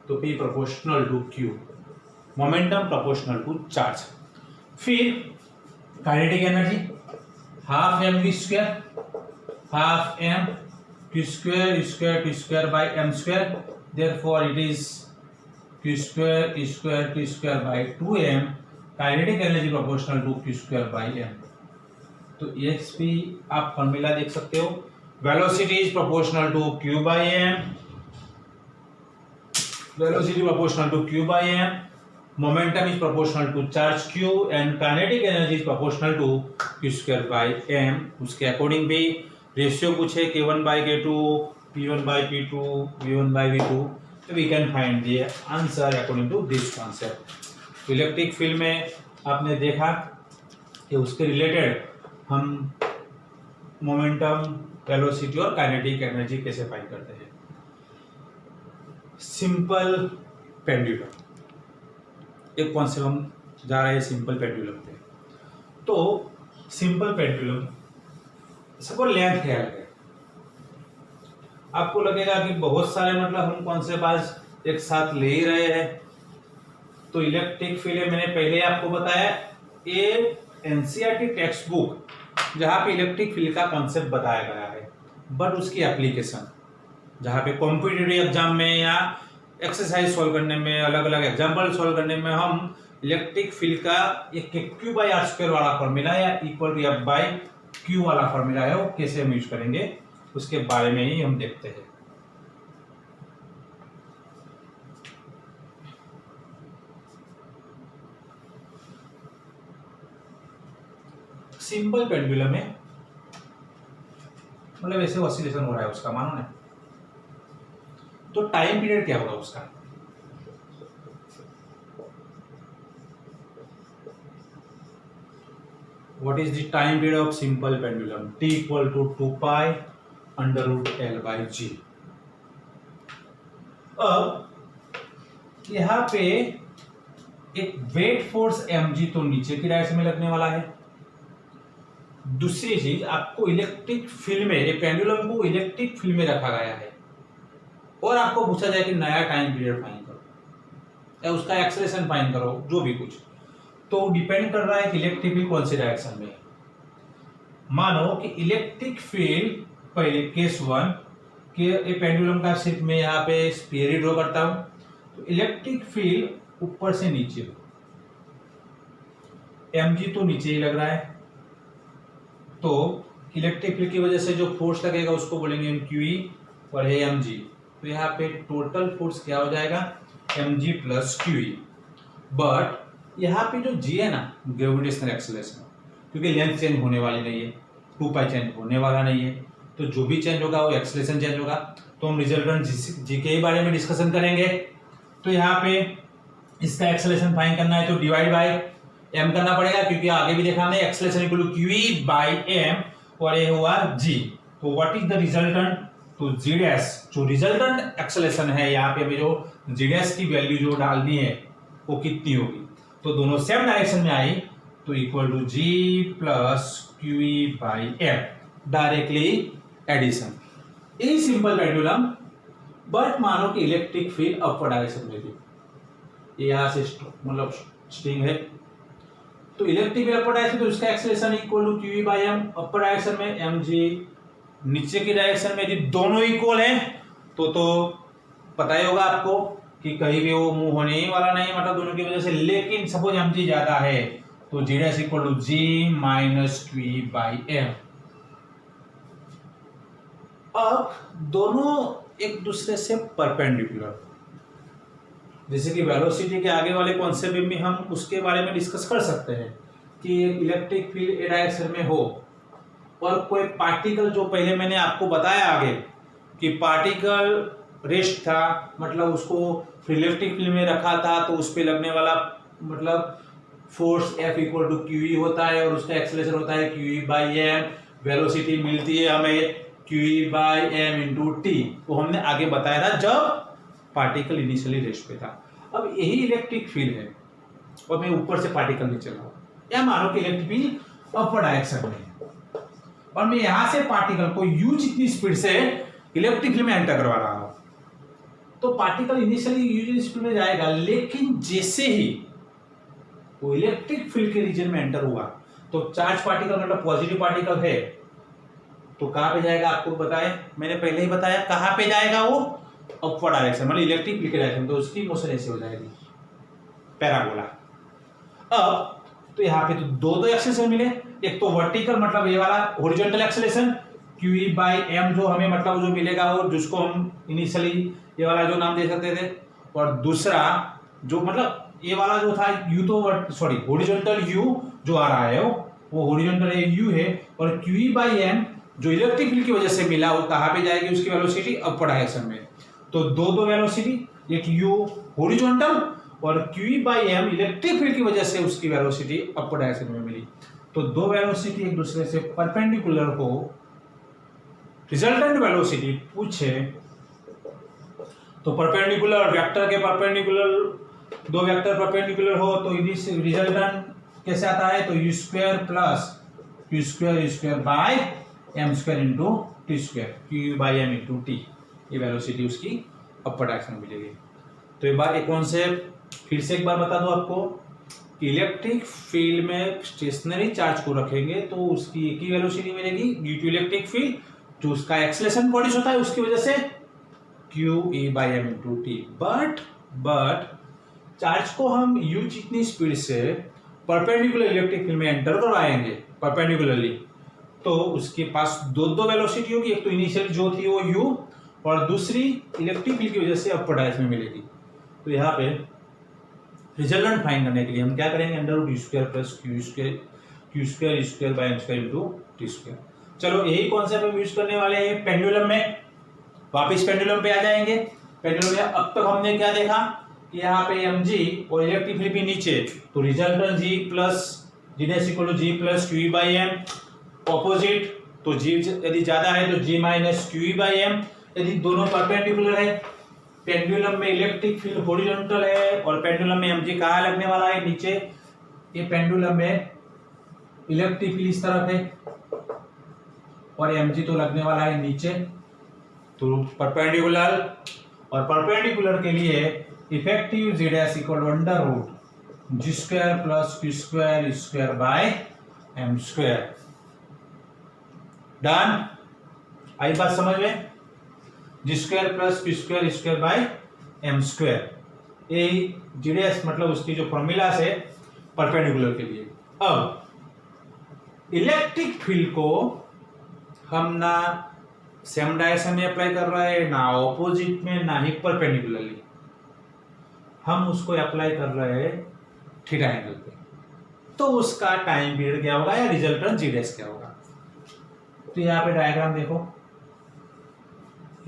तो p प्रोपोर्शनल टू q, मोमेंटम प्रोपोर्शनल टू चार्ज। फिर kinetic energy half m v square, half m q square square t square by m square, therefore it is q square square t square by 2m, kinetic energy proportional to q square by m. तो EXP आप फॉर्मूला देख सकते हो, velocity is proportional to q by m, velocity proportional to q by m, momentum is proportional to charge q and kinetic energy is proportional to q square by m। उसके अकॉर्डिंग भी रेशियो पूछे k1 by k2, p1 by p2, v1 by v2, तो we can find the answer according to this concept. Electric field में आपने देखा कि उसके रिलेटेड हम मोमेंटम, वेलोसिटी और काइनेटिक एनर्जी कैसे फाइंड करते हैं। सिंपल पेंडुलम, एक कॉन्सेप्ट हम जा रहे हैं सिंपल पेंडुलम पे। तो सिंपल पेंडुलम सबको लेंथ ख्याल है, आपको लगेगा कि बहुत सारे मतलब हम कॉन्सेप्ट आज एक साथ ले ही रहे हैं। तो इलेक्ट्रिक फील्ड मैंने पहले आपको बताया, ये एनसीईआरटी टेक्स्ट बुक जहाँ पे इलेक्ट्रिक फील्ड का कॉन्सेप्ट बताया गया है, बट उसकी एप्लीकेशन जहाँ पे कॉम्पिटिटिव एग्जाम में या एक्सरसाइज सॉल्व करने में, अलग अलग एग्जाम्पल सॉल्व करने में हम इलेक्ट्रिक फील्ड का एक क्यू बाई आर स्क्वायर वाला फॉर्मूला या equal to f by q वाला फॉर्मूला है, वो कैसे हम यूज करेंगे उसके बारे में ही हम देखते हैं। सिंपल पेंडुलम में मतलब ऐसे ऑसिलेशन हो रहा है उसका, मानो ना, तो टाइम पीरियड क्या होगा उसका, what is the time period of simple pendulum, t equal to 2 pi under root l by g. अब यहां पे एक वेट फोर्स mg तो नीचे की डायरेक्शन में लगने वाला है। दूसरी चीज, आपको इलेक्ट्रिक फील्ड में, ये पेंडुलम को इलेक्ट्रिक फील्ड में रखा गया है और आपको पूछा जाए कि नया टाइम पीरियड फाइंड करो या उसका एक्सेलरेशन फाइंड करो, जो भी कुछ, तो डिपेंड कर रहा है कि इलेक्ट्रिक फील्ड कौन से डायरेक्शन में है। मानो कि इलेक्ट्रिक फील्ड, पहले केस 1 कि ये पेंडुलम का सिर्फ मैं यहाँ पे स्फीयर ही ड्रॉ करता हूं, तो इलेक्ट्रिक फील्ड ऊपर से नीचे, mg तो नीचे ही लग रहा है, तो इलेक्ट्रिक फील्ड की वजह से जो फोर्स लगेगा उसको बोलेंगे QE और है mg, तो यहाँ पे टोटल फोर्स क्या हो जाएगा mg प्लस QE। बट यहाँ पे जो g है ना, ग्रेविटेशनल एक्सेलरेशन, क्योंकि लेंथ चेंज होने वाली नहीं है, 2 पाई चेंज होने वाला नहीं है, तो जो भी चेंज होगा वो एक्सेलरेशन चेंज होगा। तो हम रिजल्टेंट जी के बारे में डिस्कशन करेंगे। तो यहाँ पे इसका एक्सेलरेशन फाइंड करना है तो डिवाइड बाय m करना पड़ेगा, क्योंकि आगे भी देखा हमने acceleration equal to QE by m और ये हुआ g। तो व्हाट इज द रिजल्टेंट, तो g डैश, जो रिजल्टेंट एक्सेलरेशन है यहाँ पे हमें जो g डैश की वैल्यू जो डालनी है वो कितनी होगी, तो दोनों सेम डायरेक्शन में आई, तो equal to g plus QE by m, directly addition. यही सिंपल पेंडुलम, बट मानो कि इलेक्ट्रिक फील्ड अपर डायरेक्शन में थी, यहाँ से मतलब स्ट्रिंग है, तो इलेक्ट्रिक फील्ड अपर डायरेक्शन, तो इसका acceleration equal to QE by m, upper direction में mg, नीचे की डायरेक्शन में यदि दोनों इक्वल हैं तो पता ही होगा आपको कि कहीं भी वो मूव होने ही वाला नहीं, मतलब दोनों की वजह से। लेकिन सपोज mg ज्यादा है तो g dash equal to g minus QE by m। अब दोनों एक दूसरे से परपेंडिकुलर, जैसे कि वेलोसिटी के आगे वाले कॉन्सेप्ट में हम उसके बारे में डिस्कस कर सकते हैं कि इलेक्ट्रिक फील्ड ए डायरेक्शन में हो और कोई पार्टिकल, जो पहले मैंने आपको बताया आगे कि पार्टिकल रेस्ट था, मतलब उसको इलेक्ट्रिक फील्ड में रखा था, तो उस पर लगने वाला मतलब force F equal to QE होता है और उसका एक्सेलरेशन होता है QE बाई m, वेलोसिटी मिलती है हमें QE by m into T, वो हमने आगे बताया था जब पार्टिकल इनिशियली रेस्ट पे था। अब यही इलेक्ट्रिक फील्ड है और मैं ऊपर से पार्टिकल नीचे लाऊं, या मानो कि इलेक्ट्रिक फील्ड अपवर्ड डायरेक्शन में, और मैं यहां से पार्टिकल को u जितनी स्पीड से इलेक्ट्रिक फील्ड में एंटर करवा रहा हूं, तो पार्टिकल इनिशियली u जितनी स्पीड में जाएगा, लेकिन जैसे ही वो इलेक्ट्रिक फील्ड के रीजन में एंटर हुआ तो चार्ज पार्टिकल मतलब पॉजिटिव पार्टिकल है, तो कहां पे जाएगा आपको बताएं, मैंने पहले ही बताया कहां पे जाएगा वो, अपवर्ड डायरेक्शन मतलब इलेक्ट्रिक फील्ड के डायरेक्शन, तो उसकी मोशन ऐसे हो जाएगी पैराबोला। अब तो यहाँ पे तो दो एक्सेलेरेशन मिले, एक तो वर्टिकल मतलब ये वाला हॉरिजॉन्टल एक्सेलेरेशन QE/m जो हमें मतलब जो मिलेगा वो जिसको हम इनिशियली ये वाला जो नाम दे सकते थे, और दूसरा जो मतलब ये वाला जो था u तो सॉरी हॉरिजॉन्टल u जो आ रहा है वो हॉरिजॉन्टल u है, और QE/m जो इलेक्ट्रिक फील्ड की वजह से मिला वो कहाँ पे जाएगी, उसकी वेलोसिटी अपवर्ड डायरेक्शन में। तो दो वेलोसिटी, एक u हॉरिजॉन्टल और QE/m इलेक्ट्रिक फील्ड की वजह से उसकी वेलोसिटी अपवर्ड डायरेक्शन में मिली। तो दो वेलोसिटी एक दूसरे से परपेंडिकुलर हो, रिजल्टेंट वेलोसिटी पूछे तो परपेंडिकुलर वेक्टर के परपेंडिकुलर, दो वेक्टर परपेंडिकुलर हो तो रिजल्टेंट कैसे आता है, तो u square plus u square by m square into T square, QE/m into T, ये वेलोसिटी उसकी अपवर्ड डायरेक्शन में मिलेगी। तो एक बार एक कॉन्सेप्ट फिर से एक बार बता दो आपको, इलेक्ट्रिक फील्ड में स्टेशनरी चार्ज को रखेंगे तो उसकी एक ही वेलोसिटी मिलेगी ड्यू टू इलेक्ट्रिक फील्ड, जो उसका एक्सेलेरेशन प्रोड्यूस होता है उसकी वजह से QE/m into T. But charge को हम u जितनी स्पीड से परपेंडिकुलर इलेक्ट्रिक फील्ड में एंटर करवाएंगे परपेंडिकुलरली, तो उसके पास दो वेलोसिटी होगी, एक तो इनिशियल जो थी वो u और दूसरी इलेक्ट्रिक फील्ड की वजह से अपवर्ड डायरेक्शन में मिलेगी। तो यहाँ पे रिजल्टेंट फाइंड करने के लिए हम क्या करेंगे, under square plus Q square by m square into T square. चलो यही कॉन्सेप्ट हम यूज करने वाले हैं पेंडुलम में। वापिस पेंडुलम पे आ जाएंगे। पेंडुलम में अब तक हमने क्या देखा, यहाँ पे mg और इलेक्ट्रिक फील्ड भी नीचे, तो resultant g plus g plus QE/m, opposite तो g यदि ज्यादा है तो g माइनस QE/m, यदि दोनों परपेंडिकुलर है। पेंडुलम में इलेक्ट्रिक फील्ड हॉरिजॉन्टल है और पेंडुलम में mg कहाँ लगने वाला है, नीचे। ये पेंडुलम में इलेक्ट्रिक फील्ड इस तरफ है और mg तो लगने वाला है नीचे, तो परपेंडिकुलर, और परपेंडिकुलर के लिए effective z dash equal under root g square plus q square by m square. Done, आई बात समझ में, g square plus q square by m square, ये जी डैश मतलब उसकी जो फॉर्मूला है परपेंडिकुलर के लिए। अब इलेक्ट्रिक फील्ड को हम ना सेम डायरेक्शन में अप्लाई कर रहे हैं, ना ऑपोजिट में, ना ही परपेंडिकुलरली, हम उसको अप्लाई कर रहे हैं थीटा एंगल पे, तो उसका टाइम पीरियड क्या होगा या रिजल्टेंट जी डैश क्या होगा। तो यहाँ पे डायग्राम देखो,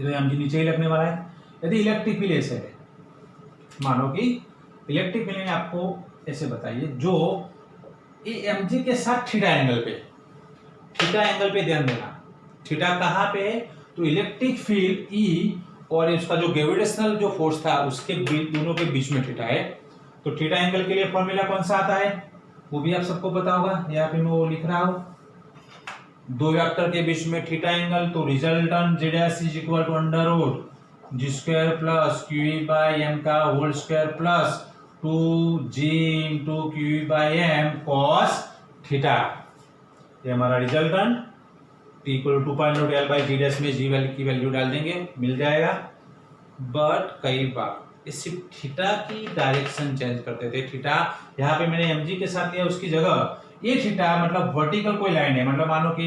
ये mg नीचे ही लगने वाला है। यदि इलेक्ट्रिक फील्ड ऐसे है, मानो कि इलेक्ट्रिक फील्ड में आपको ऐसे बताइए, जो ये mg के साथ थीटा एंगल पे ध्यान देना, थीटा कहाँ पे है, तो इलेक्ट्रिक फील्ड E और इसका जो ग्रेविटेशनल जो फोर्स था उसके दोनों के बीच में थीटा है। तो थीटा एंगल के लिए फॉर्मूला कौन सा आता है वो भी आप सबको पता होगा, यहाँ पे मैं वो लिख रहा हूँ, दो वेक्टर के बीच में थीटा एंगल, तो resultant z dash is equal to under root g square plus QE/m का whole square plus 2g into QE/m cos theta. ये हमारा resultant t equal to 2.0 by g dash में g वैल्यू की वैल्यू डाल देंगे, मिल जाएगा। बट कई बार इस थीटा की डायरेक्शन चेंज करते थे। थीटा यहाँ पे मैंने mg के साथ लिया, उसकी जगह ये थीटा मतलब वर्टिकल कोई लाइन है, मतलब मानो कि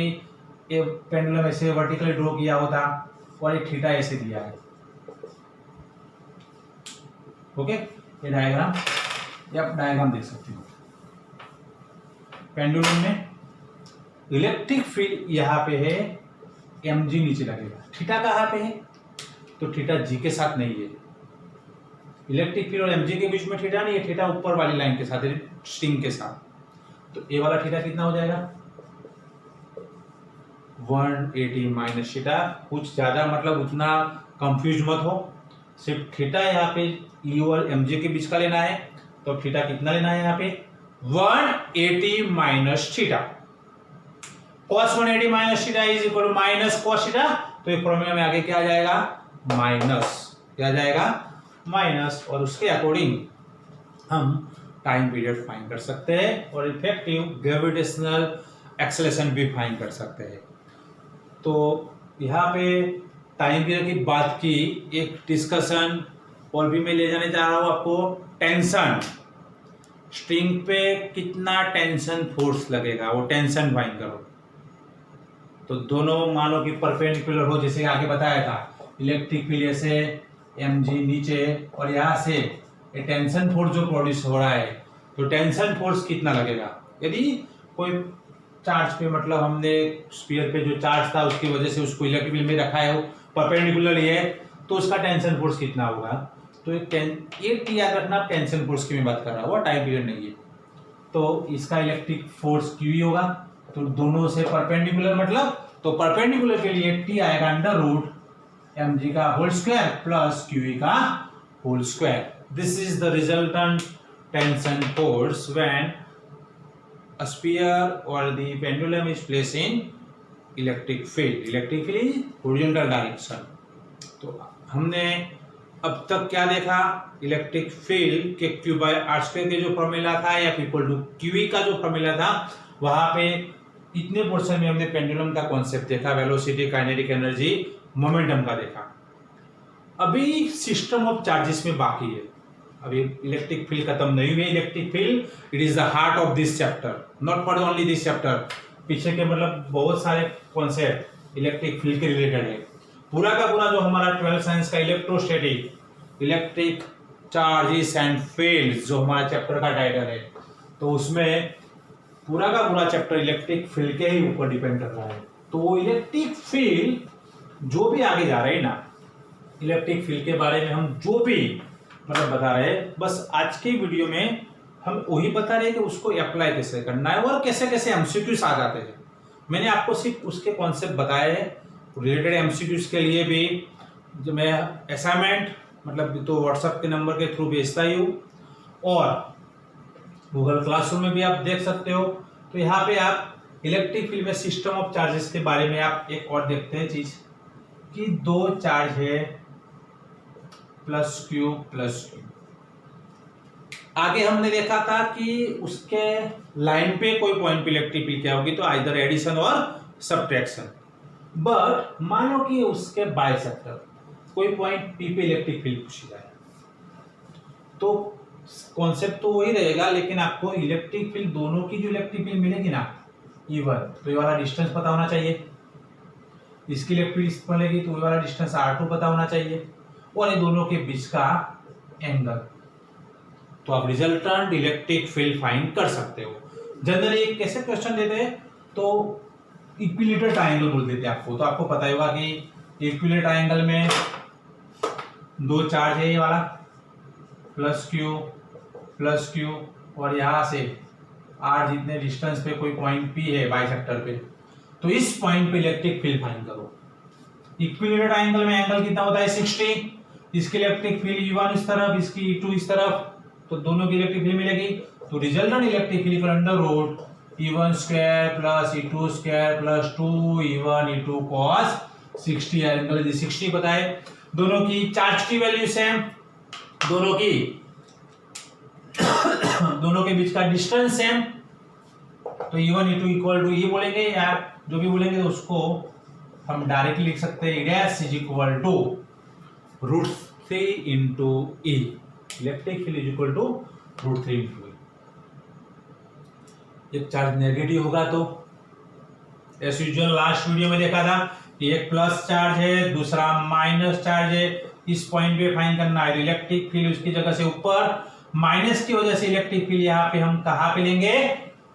ये पेंडुलम ऐसे वर्टिकली ड्रॉ किया होता और ये थीटा ऐसे दिया है। ओके, ये डायग्राम, ये आप डायग्राम देख सकते हो। पेंडुलम में इलेक्ट्रिक फील्ड यहाँ पे है, mg नीचे लगेगा, थीटा कहाँ पे है, तो थीटा g के साथ नहीं है। इलेक्ट्रिक फील्ड और mg के बीच में थीटा नहीं है, थीटा ऊपर वाली लाइन के साथ है, स्ट्रिंग के साथ। तो ये वाला थीटा कितना हो जाएगा 180 माइनस थीटा, कुछ ज्यादा मतलब उतना कंफ्यूज मत हो, सिर्फ थीटा यहाँ पे E और mg के बीच का लेना है। तो थीटा कितना लेना है यहाँ पे 180 minus theta, cos 180 minus theta is equal to minus cos theta, तो एक फॉर्मूला में आगे क्या आ जाएगा, माइनस, क्या आ जाएगा, माइनस, और उसके अकॉर्डिंग हम टाइम पीरियड फाइंड कर सकते हैं और इफेक्टिव ग्रेविटेशनल एक्सेलरेशन भी फाइंड कर सकते हैं। तो यहाँ पे टाइम पीरियड की बात की, एक डिस्कशन और भी मैं ले जाने जा रहा हूँ आपको, टेंशन, स्ट्रिंग पे कितना टेंशन फोर्स लगेगा वो टेंशन फाइंड करो। तो दोनों मानो कि परपेंडिकुलर हो, जैसे आगे बताया था, इलेक्ट्रिक फील्ड से mg नीचे और यहाँ से ये टेंशन फोर्स जो प्रोड्यूस हो रहा है, तो टेंशन फोर्स कितना लगेगा, यदि कोई चार्ज पे, मतलब हमने स्फीयर पे जो चार्ज था उसकी वजह से उसको इलेक्ट्रिक फील्ड में रखा है, वो परपेंडिकुलर है, तो उसका टेंशन फोर्स कितना होगा। तो ये टी याद रखना, टेंशन फोर्स की मैं बात कर रहा हूँ, टाइम पीरियड नहीं है। तो इसका इलेक्ट्रिक फोर्स क्यू होगा, तो दोनों से परपेंडिकुलर, मतलब तो परपेंडिकुलर के लिए टी आएगा अंडर रूट mg का होल स्क्वायर प्लस qe का whole square. This is the resultant tension force when a sphere or the pendulum is placed in electric field is horizontal direction। तो हमने अब तक क्या देखा, इलेक्ट्रिक फील्ड के q बाय आर स्क्वायर के जो फॉर्मूला था या इक्वल टू qe का जो फॉर्मूला था, वहां पे इतने पोर्शन में हमने पेंडुलम का कॉन्सेप्ट देखा, वेलोसिटी, काइनेटिक एनर्जी, मोमेंटम का देखा। अभी सिस्टम ऑफ चार्जेस में बाकी है, अभी इलेक्ट्रिक फील्ड खत्म नहीं हुई। Electric field it is the heart of this chapter, not for only this chapter, पीछे के मतलब बहुत सारे कॉन्सेप्ट इलेक्ट्रिक फील्ड के रिलेटेड है। पूरा का पूरा जो हमारा 12th साइंस का electrostatic, electric charges and fields जो हमारा चैप्टर का टाइटल है, तो उसमें पूरा का पूरा चैप्टर इलेक्ट्रिक फील्ड के ही ऊपर डिपेंड कर रहा है। तो इलेक्ट्रिक फील्ड जो भी आगे जा रहे हैं ना, इलेक्ट्रिक फील्ड के बारे में हम जो भी मतलब बता रहे हैं, बस आज के वीडियो में हम वही बता रहे हैं कि उसको अप्लाई कैसे करना है और कैसे कैसे एमसीक्यूज आ जाते हैं। मैंने आपको सिर्फ उसके कॉन्सेप्ट बताए हैं, रिलेटेड एमसीक्यूज के लिए भी जो मैं असाइनमेंट मतलब तो व्हाट्सएप के नंबर के थ्रू भेजता ही हूँ, और गूगल क्लासरूम में भी आप देख सकते हो। तो यहाँ पे आप इलेक्ट्रिक फील्ड में सिस्टम ऑफ चार्जेस के बारे में आप एक और देखते हैं चीज, कि दो चार्ज है प्लस क्यू प्लस क्यू। आगे हमने देखा था कि उसके लाइन पे कोई पॉइंट पे इलेक्ट्रिक फील्ड क्या होगी, तो आइदर एडिशन और सब्ट्रैक्शन। बट मानो कि उसके बाइसेक्टर कोई पॉइंट पी पे इलेक्ट्रिक फील्ड पूछी जाए, तो कॉन्सेप्ट तो वही रहेगा, लेकिन आपको इलेक्ट्रिक फील्ड दोनों की जो इलेक्ट्रिक फील्ड मिलेगी ना E1, तो ये वाला डिस्टेंस पता होना चाहिए। इसकी इलेक्ट्रिक फील्ड मिलेगी तो ये वाला डिस्टेंस R2 पता होना चाहिए, और ये दोनों के बीच का एंगल। तो आप रिजल्टेंट इलेक्ट्रिक फील्ड फाइंड कर सकते हो। जनरली एक कैसे क्वेश्चन देते हैं, तो इक्विलेटरल ट्रायंगल बोल देते हैं आपको। तो आपको पता होगा कि इक्विलेटरल ट्रायंगल में दो चार्ज है, ये वाला प्लस क्यू, और यहाँ से R जितने डिस्टेंस पे कोई पॉइंट P है बाइसेक्टर पे, तो इस पॉइंट पे इलेक्ट्रिक फील्ड फाइंड करो। इक्विलेटरल ट्रायंगल में एंगल कितना होता है 60, इसकी इलेक्ट्रिक फील्ड E1 इस तरफ, इसकी E2 इस तरफ, तो दोनों की इलेक्ट्रिक फील्ड मिलेगी। तो resultant electric field equal under root E1 square plus E2 square plus 2E1 E2 cos 60, angle 60 बताए। दोनों की चार्ज की वैल्यू सेम, दोनों के बीच का डिस्टेंस सेम, तो E1 E2 इक्वल टू ये बोलेंगे, या जो भी बोलेंगे तो उसको हम डायरेक्टली लिख सकते हैं dash is equal to √3 into E। Electric field is equal to √3 into E। एक चार्ज नेगेटिव होगा तो एज यूजुअल लास्ट वीडियो में देखा था कि एक प्लस चार्ज है, दूसरा माइनस चार्ज है, इस पॉइंट पे फाइंड करना है। इलेक्ट्रिक फील्ड उसकी जगह से ऊपर, माइनस की वजह से इलेक्ट्रिक फील्ड यहाँ पे हम कहाँ पे लेंगे,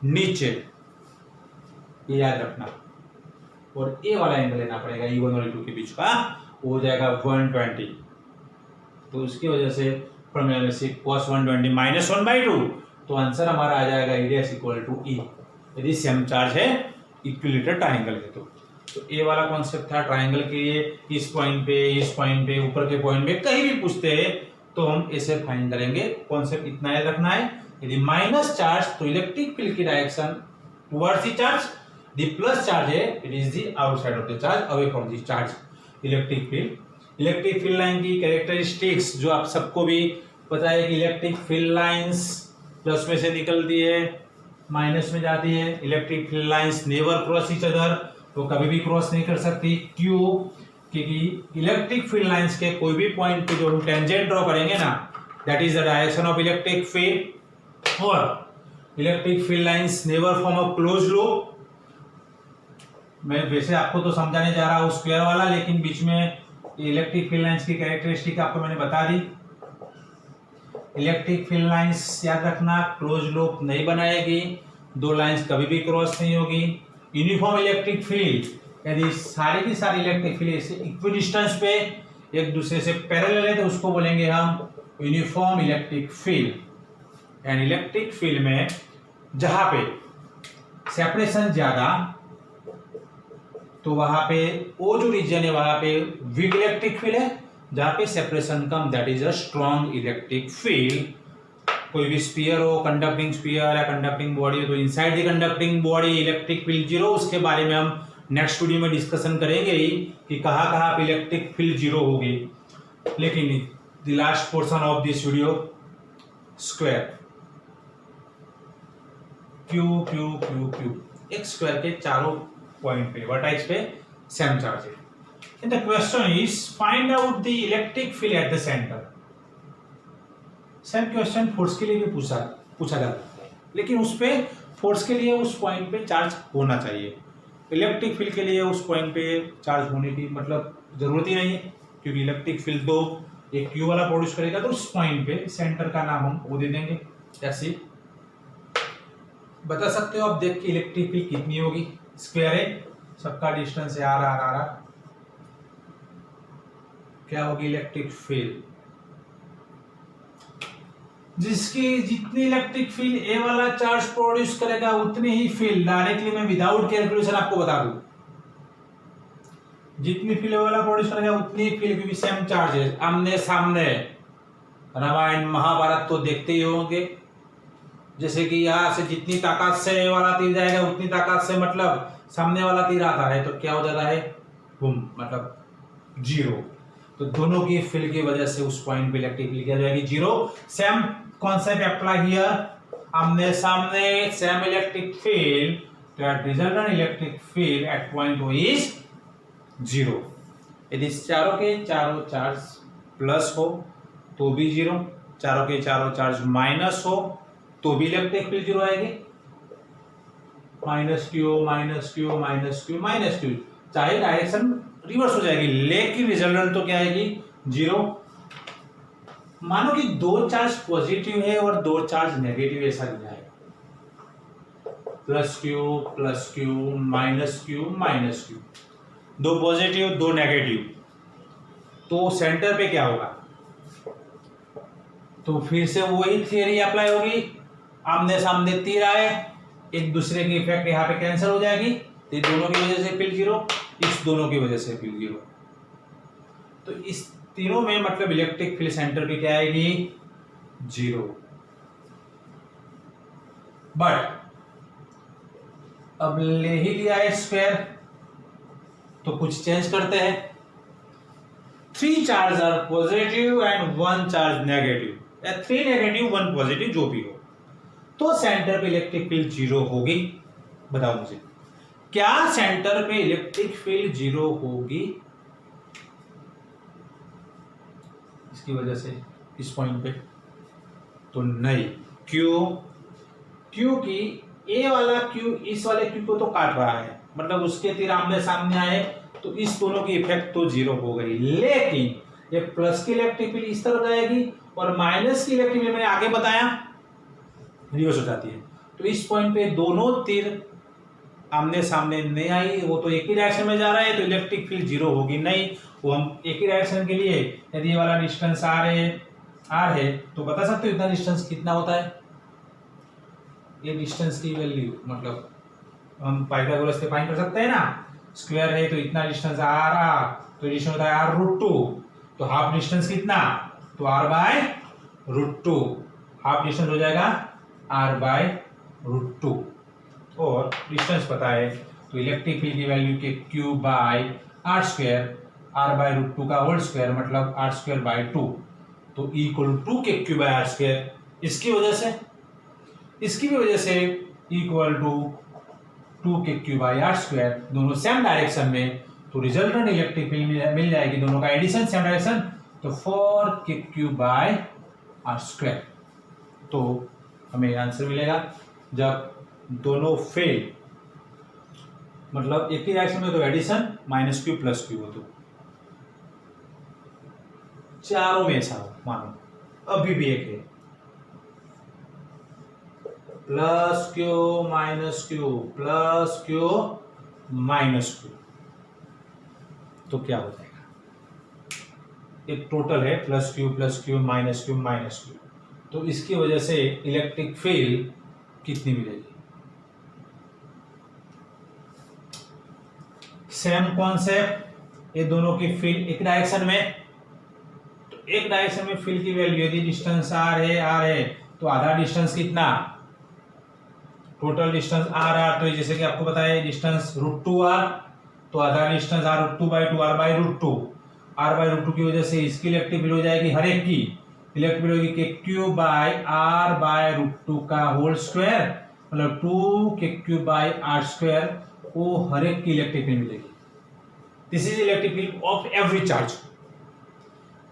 नीचे, ये याद रखना। और ए वाला एंगल लेना पड़ेगा E1 और E2 के बीच का, वो हो जाएगा 120। तो उसकी वजह से फॉर्मूला में से cos 120 माइनस 1/2, तो आंसर हमारा आ जाएगा E इक्वल टू E, यदि सेम चार्ज है, इक्विलेटरल ट्रायंगल है। तो ए वाला कॉन्सेप्ट था ट्रायंगल के लिए, इस पॉइंट पे, ऊपर के पॉइंट पे कहीं भी पूछते हैं तो हम ऐसे फाइंड करेंगे। कॉन्सेप्ट इतना याद रखना है, यदि माइनस चार्ज तो इलेक्ट्रिक फील्ड की direction towards the charge, the plus charge है it is the outside of the charge away from the charge electric field. Electric field line की कैरेक्टरिस्टिक्स जो आप सबको भी पता है कि इलेक्ट्रिक फील्ड लाइंस प्लस में से निकलती है माइनस में जाती है। Electric field lines never cross each other, तो कभी भी क्रॉस नहीं कर सकती। क्यों? क्योंकि इलेक्ट्रिक फील्ड लाइंस के कोई भी पॉइंट पे जो हम टेंजेंट ड्रॉ करेंगे ना, that is the direction of electric field. और electric field lines never form a close loop. मैं वैसे आपको तो समझाने जा रहा हूँ स्क्वायर वाला, लेकिन बीच में इलेक्ट्रिक फील्ड लाइंस की कैरेक्टरिस्टिक आपको मैंने बता दी। इलेक्ट्रिक फील्ड लाइंस याद रखना क्लोज लूप नहीं बनाएगी, दो लाइंस कभी भी क्रॉस नहीं होगी। यूनिफॉर्म इलेक्ट्रिक फील्ड, यदि सारी की सारी इलेक्ट्रिक फील्ड इक्वी डिस्टेंस पे एक दूसरे से पैरेलल है तो उसको बोलेंगे हम uniform electric field. And electric field में जहां पे सेपरेशन ज्यादा, तो वहां पे वो जो रीजन है वहां पे वीक इलेक्ट्रिक फील्ड है, जहां पे separation come that is a strong electric field. कोई भी स्फीयर हो, कंडक्टिंग स्फीयर या कंडक्टिंग बॉडी हो, तो inside the conducting body electric field zero. उसके बारे में हम नेक्स्ट वीडियो में डिस्कशन करेंगे ही कि कहाँ कहाँ पे इलेक्ट्रिक फील्ड जीरो होगी। लेकिन the last portion of this video square Q Q Q Q, एक स्क्वायर के चारों पॉइंट पे वर्टेक्स पे सेम चार्ज है। And the question is find out the electric field at the centre. Same question force के लिए भी पूछा जाता है, लेकिन उस पे फोर्स के लिए उस पॉइंट पे चार्ज होना चाहिए। इलेक्ट्रिक फील्ड के लिए उस पॉइंट पे चार्ज होने की मतलब जरूरत ही नहीं है, क्योंकि इलेक्ट्रिक फील्ड तो एक क्यू वाला प्रोड्यूस करेगा, तो उस पॉइंट पे सेंटर का नाम हम वो दे देंगे। ऐसे बता सकते हो आप देख के इलेक्ट्रिक फील्ड कितनी होगी। स्क्वायर है, सबका डिस्टेंस है आर आर आर, क्या होगी इलेक्ट्रिक फील्ड? जिसकी जितनी इलेक्ट्रिक फील्ड ए वाला चार्ज प्रोड्यूस करेगा उतनी ही फील्ड, डायरेक्टली मैं विदाउट कैलकुलेशन आपको बता दूं, जितनी फील्ड ए वाला प्रोड्यूस करेगा उतनी ही फील्ड, क्योंकि सेम चार्ज है आमने सामने। रामायण महाभारत तो देखते ही होंगे, जैसे कि यहाँ से जितनी ताकत से ए वाला तीर जाएगा उतनी ताकत से मतलब सामने वाला तीर आता है तो क्या हो जाता है, बूम, मतलब जीरो। तो दोनों की फील्ड की वजह से उस पॉइंट पे इलेक्ट्रिक फील्ड क्या जाएगी, zero. Same concept apply here, आमने सामने same electric field, that resultant electric field at point O is zero. यदि चारों के चारों चार्ज प्लस हो तो भी जीरो, चारों के चारों चार्ज माइनस हो तो भी इलेक्ट्रिक फील्ड जीरो आएगी। Minus Q minus Q minus Q minus Q, चाहे डायरेक्शन रिवर्स हो जाएगी, लेकिन रिजल्टेंट तो क्या आएगी, जीरो। मानो कि दो चार्ज पॉजिटिव है और दो चार्ज नेगेटिव, ऐसा लिया है, प्लस क्यू माइनस क्यू, दो पॉजिटिव दो नेगेटिव, तो सेंटर पे क्या होगा, तो फिर से वही थियरी अप्लाई होगी। आमने सामने तीर आए, एक दूसरे की इफेक्ट यहाँ पे कैंसिल हो जाएगी, तो दोनों की वजह से फील्ड जीरो, इस दोनों की वजह से फील्ड जीरो। तो इस तीनों में मतलब इलेक्ट्रिक फील्ड सेंटर पे क्या आएगी, जीरो। बट अब ले ही लिया है स्क्वायर, तो कुछ चेंज करते हैं। 3 charge are positive and 1 charge negative, या 3 नेगेटिव 1 पॉजिटिव जो भी हो, तो सेंटर पे इलेक्ट्रिक फील्ड जीरो होगी। बताओ मुझे, क्या सेंटर पे इलेक्ट्रिक फील्ड जीरो होगी इसकी वजह से इस पॉइंट पे? तो नहीं। क्यों? क्योंकि ए वाला क्यू इस वाले क्यू को तो काट रहा है, मतलब उसके तीर आमने सामने आए तो इस दोनों की इफेक्ट तो जीरो हो गई, लेकिन ये प्लस की इलेक्ट्रिक फील्ड इस तरफ जाएगी और माइनस की इलेक्ट्रिक फील्ड मैंने आगे बताया रिवर्स हो जाती है। तो इस पॉइंट पे दोनों तीर आमने सामने नहीं आई, वो तो एक ही डायरेक्शन में जा रहा है, तो इलेक्ट्रिक फील्ड जीरो होगी नहीं। वो हम एक ही डायरेक्शन के लिए यदि ये वाला डिस्टेंस आर है तो बता सकते हो इतना डिस्टेंस कितना होता है। ये डिस्टेंस की वैल्यू मतलब हम पाइथागोरस से फाइंड कर सकते हैं ना, स्क्वायर है तो इतना डिस्टेंस आर, तो डिस्टेंस होता है r√2, तो हाफ डिस्टेंस कितना, तो r/√2, हाफ डिस्टेंस हो जाएगा r/√2, और डिस्टेंस पता है तो इलेक्ट्रिक फील्ड की value k q by r square, r by root two का होल स्क्वायर मतलब आर स्क्वायर बाई टू, तो equal to k q by r square. इसकी भी वजह से equal to two k q by r square, दोनों सेम डायरेक्शन में, तो रिजल्टेंट इलेक्ट्रिक फील्ड मिल जाएगी, दोनों का एडिशन सेम डायरेक्शन, तो 4 k q by r square. तो हमें आंसर मिलेगा जब दोनों फेल, मतलब एक ही डायरेक्शन में तो addition minus q plus q हो, तो चारों में ऐसा हो, मानो अभी भी एक है plus Q minus q plus Q minus Q, तो क्या हो जाएगा, एक टोटल है plus Q minus Q minus Q, तो इसकी वजह से इलेक्ट्रिक फील्ड कितनी मिलेगी। सेम कॉन्सेप्ट, ये दोनों की फील्ड एक डायरेक्शन में, तो एक डायरेक्शन में फील्ड की वैल्यू यदि डिस्टेंस आर है तो आधा डिस्टेंस कितना, टोटल डिस्टेंस आर, तो जैसे कि आपको पता है डिस्टेंस रूट टू आर, तो आधा distance r root two by two, r by root two की वजह से इसकी इलेक्ट्रिक फील्ड हो जाएगी, हर एक की इलेक्ट्रिक फील्ड होगी k q by r by root two का होल स्क्वायर, मतलब 2 k q by r square, वो हर एक की इलेक्ट्रिक फील्ड मिलेगी। This is electric field of every charge,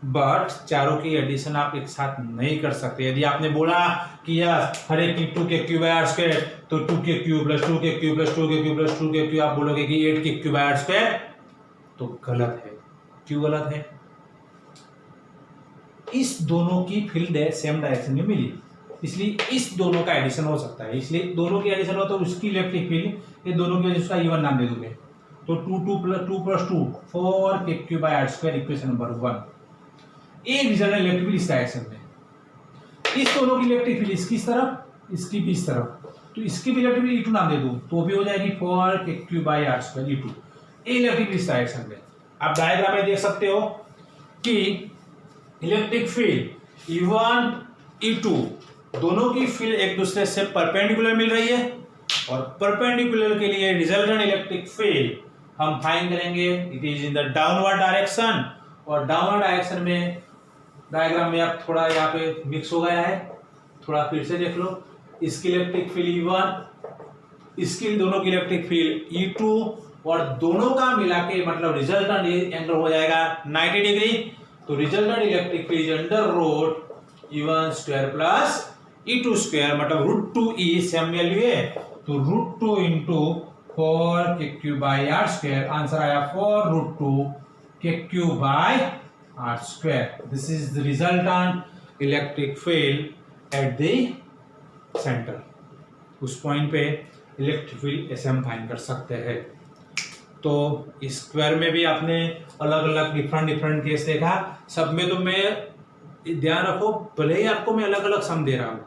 but चारों की एडिशन आप एक साथ नहीं कर सकते। यदि आपने बोला कि यार हर एक की 2 k q by r square, तो 2 k Q plus 2 k Q plus 2 k Q plus 2 k Q, आप बोलोगे कि 8 के क्यू बाई आर स्क्वायर, तो गलत है। क्यों गलत है? इस दोनों की फील्ड सेम डायरेक्शन में मिली, इसलिए इस दोनों का एडिशन हो सकता है, इसलिए दोनों की एडिशन हो तो उसकी इलेक्ट्रिक फील्ड, ये दोनों की उसका इवन नाम दे दूंगे, तो 2 plus 2 4 k q by r square, equation number 1। एक रिजल्टेंट इलेक्ट्रिक फील्ड इस डायरेक्शन में, इस दोनों की इलेक्ट्रिक फील्ड इसकी इस तरफ, इसकी भी इस तरफ, तो इसकी भी इलेक्ट्रिक फील्ड E2 नाम दे दूं तो भी हो जाएगी 4 k q by r square E2, ये इलेक्ट्रिक फील्ड इस डायरेक्शन में। आप डायग्राम में देख सकते हो कि इलेक्ट्रिक फील्ड E1 E2 दोनों की फील्ड एक दूसरे से परपेंडिकुलर मिल रही है, और परपेंडिकुलर के लिए रिजल्टेंट इलेक्ट्रिक फील्ड हम फाइंड करेंगे, it is in the downward direction, और डाउनवर्ड डायरेक्शन में डायग्राम में आप थोड़ा यहाँ पे मिक्स हो गया है, थोड़ा फिर से देख लो, इसकी इलेक्ट्रिक फील्ड E1, इसकी दोनों की इलेक्ट्रिक फील्ड E2, और दोनों का मिला के मतलब रिजल्टेंट एंगल हो जाएगा 90 डिग्री, तो resultant electric field under root E1 square plus E2 square, मतलब रूट 2E सेम वैल्यू है, तो root 2 into 4 k q by r square, answer आया 4 root 2 k q by r square. This is the resultant electric field at the centre. उस पॉइंट पे इलेक्ट्रिक फील्ड ऐसे हम फाइंड कर सकते हैं। तो स्क्वायर में भी आपने अलग अलग डिफरेंट केस देखा, सब में तो मैं ध्यान रखो, भले ही आपको मैं अलग अलग सम दे रहा हूँ,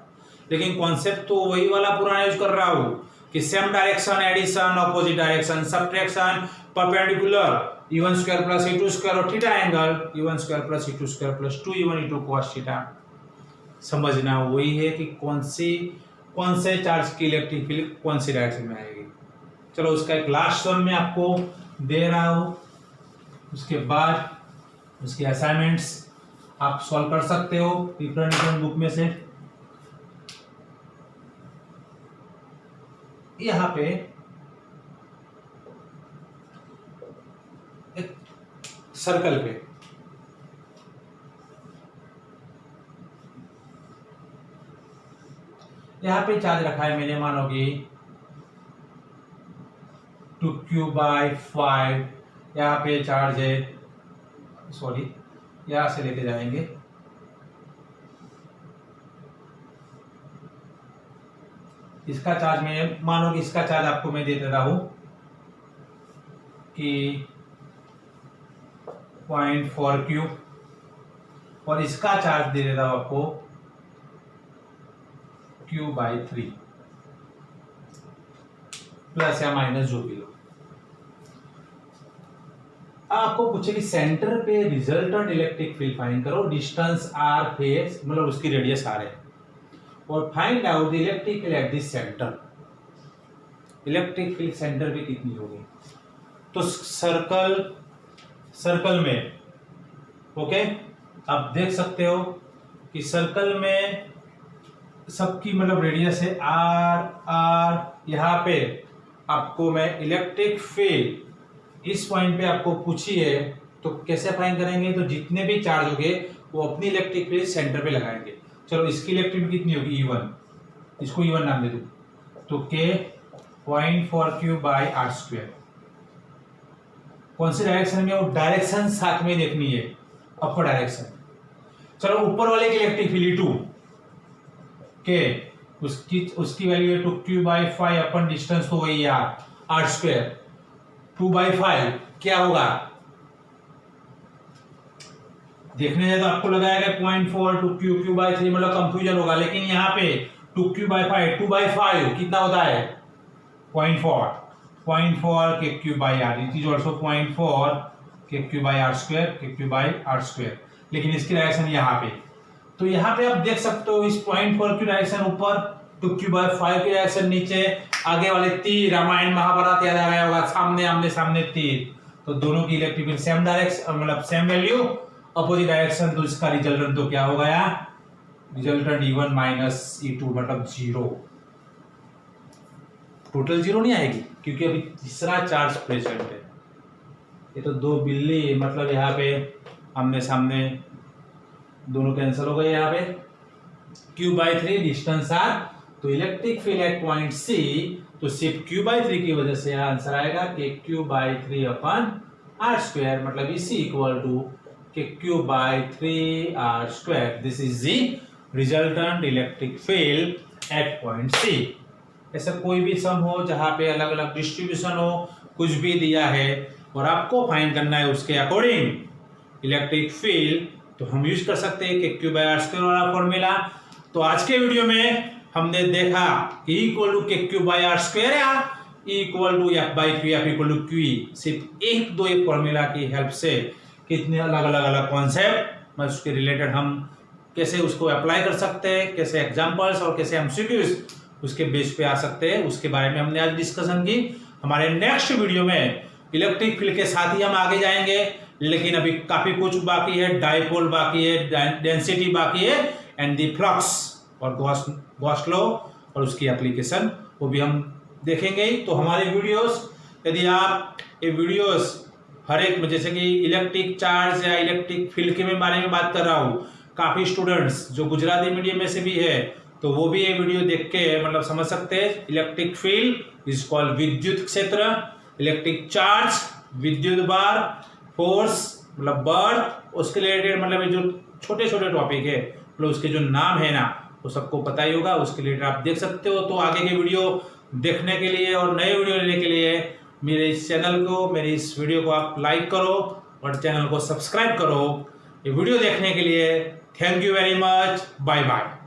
लेकिन कॉन्सेप्ट तो वही वाला पुराना यूज कर रहा हूँ कि same direction, addition, opposite direction, subtraction, perpendicular, E1 square plus E2 square और theta angle, E1 square plus E2 square plus 2E1 E2 cos theta. समझना वही है कि कौन से चार्ज की इलेक्ट्रिक फील्ड कौन सी डायरेक्शन में आएगी। चलो उसका एक लास्ट सम मैं आपको दे रहा हूँ, उसके बाद उसके असाइनमेंट्स आप सॉल्व कर सकते हो डिफरेंट बुक में से। यहाँ पे एक सर्कल पे यहाँ पे चार्ज रखा है मैंने, मानो कि 2q/5, यहाँ पे चार्ज है, सॉरी यहाँ से लेके जाएंगे, इसका चार्ज में मानो कि इसका चार्ज आपको मैं दे देता हूं कि 0.4q, और इसका चार्ज दे देता हूं आपको q/3 प्लस या माइनस जो भी हो। आपको पूछे कि सेंटर पे रिजल्टेंट इलेक्ट्रिक फील्ड फाइंड करो, डिस्टेंस r फेस मतलब उसकी रेडियस r है, और find out the electric field at this centre. Electric field centre पे कितनी होगी। तो सर्कल में ओके, आप देख सकते हो कि सर्कल में सबकी मतलब रेडियस है आर। यहाँ पे आपको मैं इलेक्ट्रिक फील्ड इस पॉइंट पे आपको पूछी है तो कैसे फाइंड करेंगे। तो जितने भी चार्ज होंगे वो अपनी इलेक्ट्रिक फील्ड सेंटर पे लगाएंगे। चलो इसकी इलेक्ट्रिक फील्ड कितनी होगी E1, इसको E1 नाम दे दूं तो K 0.4Q बाई r²। कौन सी डायरेक्शन में, वो डायरेक्शन साथ में देखनी है, अपर डायरेक्शन। चलो ऊपर वाले की इलेक्ट्रिक फील्ड E2 के उसकी वैल्यू है 2Q बाई 5 अपन डिस्टेंस तो वही यार r²। 2/5 क्या होगा देखने जाए तो आपको लगाएगा 0.4 2Q बाई 3, मतलब कंफ्यूजन होगा। लेकिन यहाँ पे 2Q बाई 5 2/5 कितना होता है 0.4 KQ by r, it is also 0.4 KQ by r², KQ by r²। लेकिन इसकी डायरेक्शन यहाँ पे, तो यहाँ पे आप देख सकते हो इस 0.4 की डायरेक्शन ऊपर, 2Q बाई 5 की डायरेक्शन नीचे। आगे वाले तीर, रामायण महाभारत याद आ गया होगा, सामने आमने सामने तीर। तो दोनों की इलेक्ट्रिक फील्ड सेम डायरेक्शन, मतलब सेम वैल्यू, अपोजिट डायरेक्शन। तो इसका रिजल्टेंट तो क्या हो गया, रिजल्टेंट E1 माइनस E2 मतलब 0। टोटल 0 नहीं आएगी क्योंकि अभी तीसरा चार्ज प्रेजेंट है। ये तो दो बिल्ली, मतलब यहाँ पे आमने सामने दोनों कैंसिल हो गए। यहाँ पे Q/3 डिस्टेंस आर, तो electric field at point C, तो सिर्फ Q/3 की वजह से आंसर आएगा कि Q/3 अपन r², मतलब इसी equal to KQ/3 r²। This is the resultant electric field at point C। ऐसा कोई भी सम हो जहां पे अलग अलग डिस्ट्रीब्यूशन हो, कुछ भी दिया है और आपको फाइंड करना है उसके अकॉर्डिंग इलेक्ट्रिक फील्ड, तो हम यूज कर सकते हैं KQ/r² वाला फॉर्मूला। तो आज के वीडियो में हमने देखा कि इक्वल टू KQ/r² या equal to F/Q, F equal to QE। सिर्फ एक फॉर्मूला की हेल्प से कितने अलग अलग कॉन्सेप्ट में उसके रिलेटेड हम कैसे उसको अप्लाई कर सकते हैं, कैसे एग्जांपल्स और कैसे MCQs उसके बेस पे आ सकते हैं, उसके बारे में हमने आज डिस्कशन की। हमारे नेक्स्ट वीडियो में इलेक्ट्रिक फील्ड के साथ ही हम आगे जाएंगे, लेकिन अभी काफी कुछ बाकी है। डाइपोल बाकी है, डेंसिटी बाकी है, एंड द फ्लक्स और गॉस लॉ और उसकी एप्लीकेशन वो भी हम देखेंगे। तो हमारे वीडियोस, यदि आप ये वीडियोस हर एक, जैसे कि इलेक्ट्रिक चार्ज या इलेक्ट्रिक फील्ड के बारे में बात कर रहा हूँ, काफी स्टूडेंट्स जो गुजराती मीडियम में से भी है तो वो भी ये वीडियो देख के मतलब समझ सकते हैं। इलेक्ट्रिक फील्ड इज कॉल्ड विद्युत क्षेत्र, इलेक्ट्रिक चार्ज विद्युत भार, फोर्स मतलब बल, उसके रिलेटेड मतलब जो छोटे छोटे टॉपिक है मतलब उसके जो नाम है ना वो सबको पता ही होगा, उसके रिलेटेड आप देख सकते हो। तो आगे के वीडियो देखने के लिए और नए वीडियो लेने के लिए मेरे इस चैनल को, मेरे इस वीडियो को आप लाइक करो और चैनल को सब्सक्राइब करो। ये वीडियो देखने के लिए thank you very much, bye bye.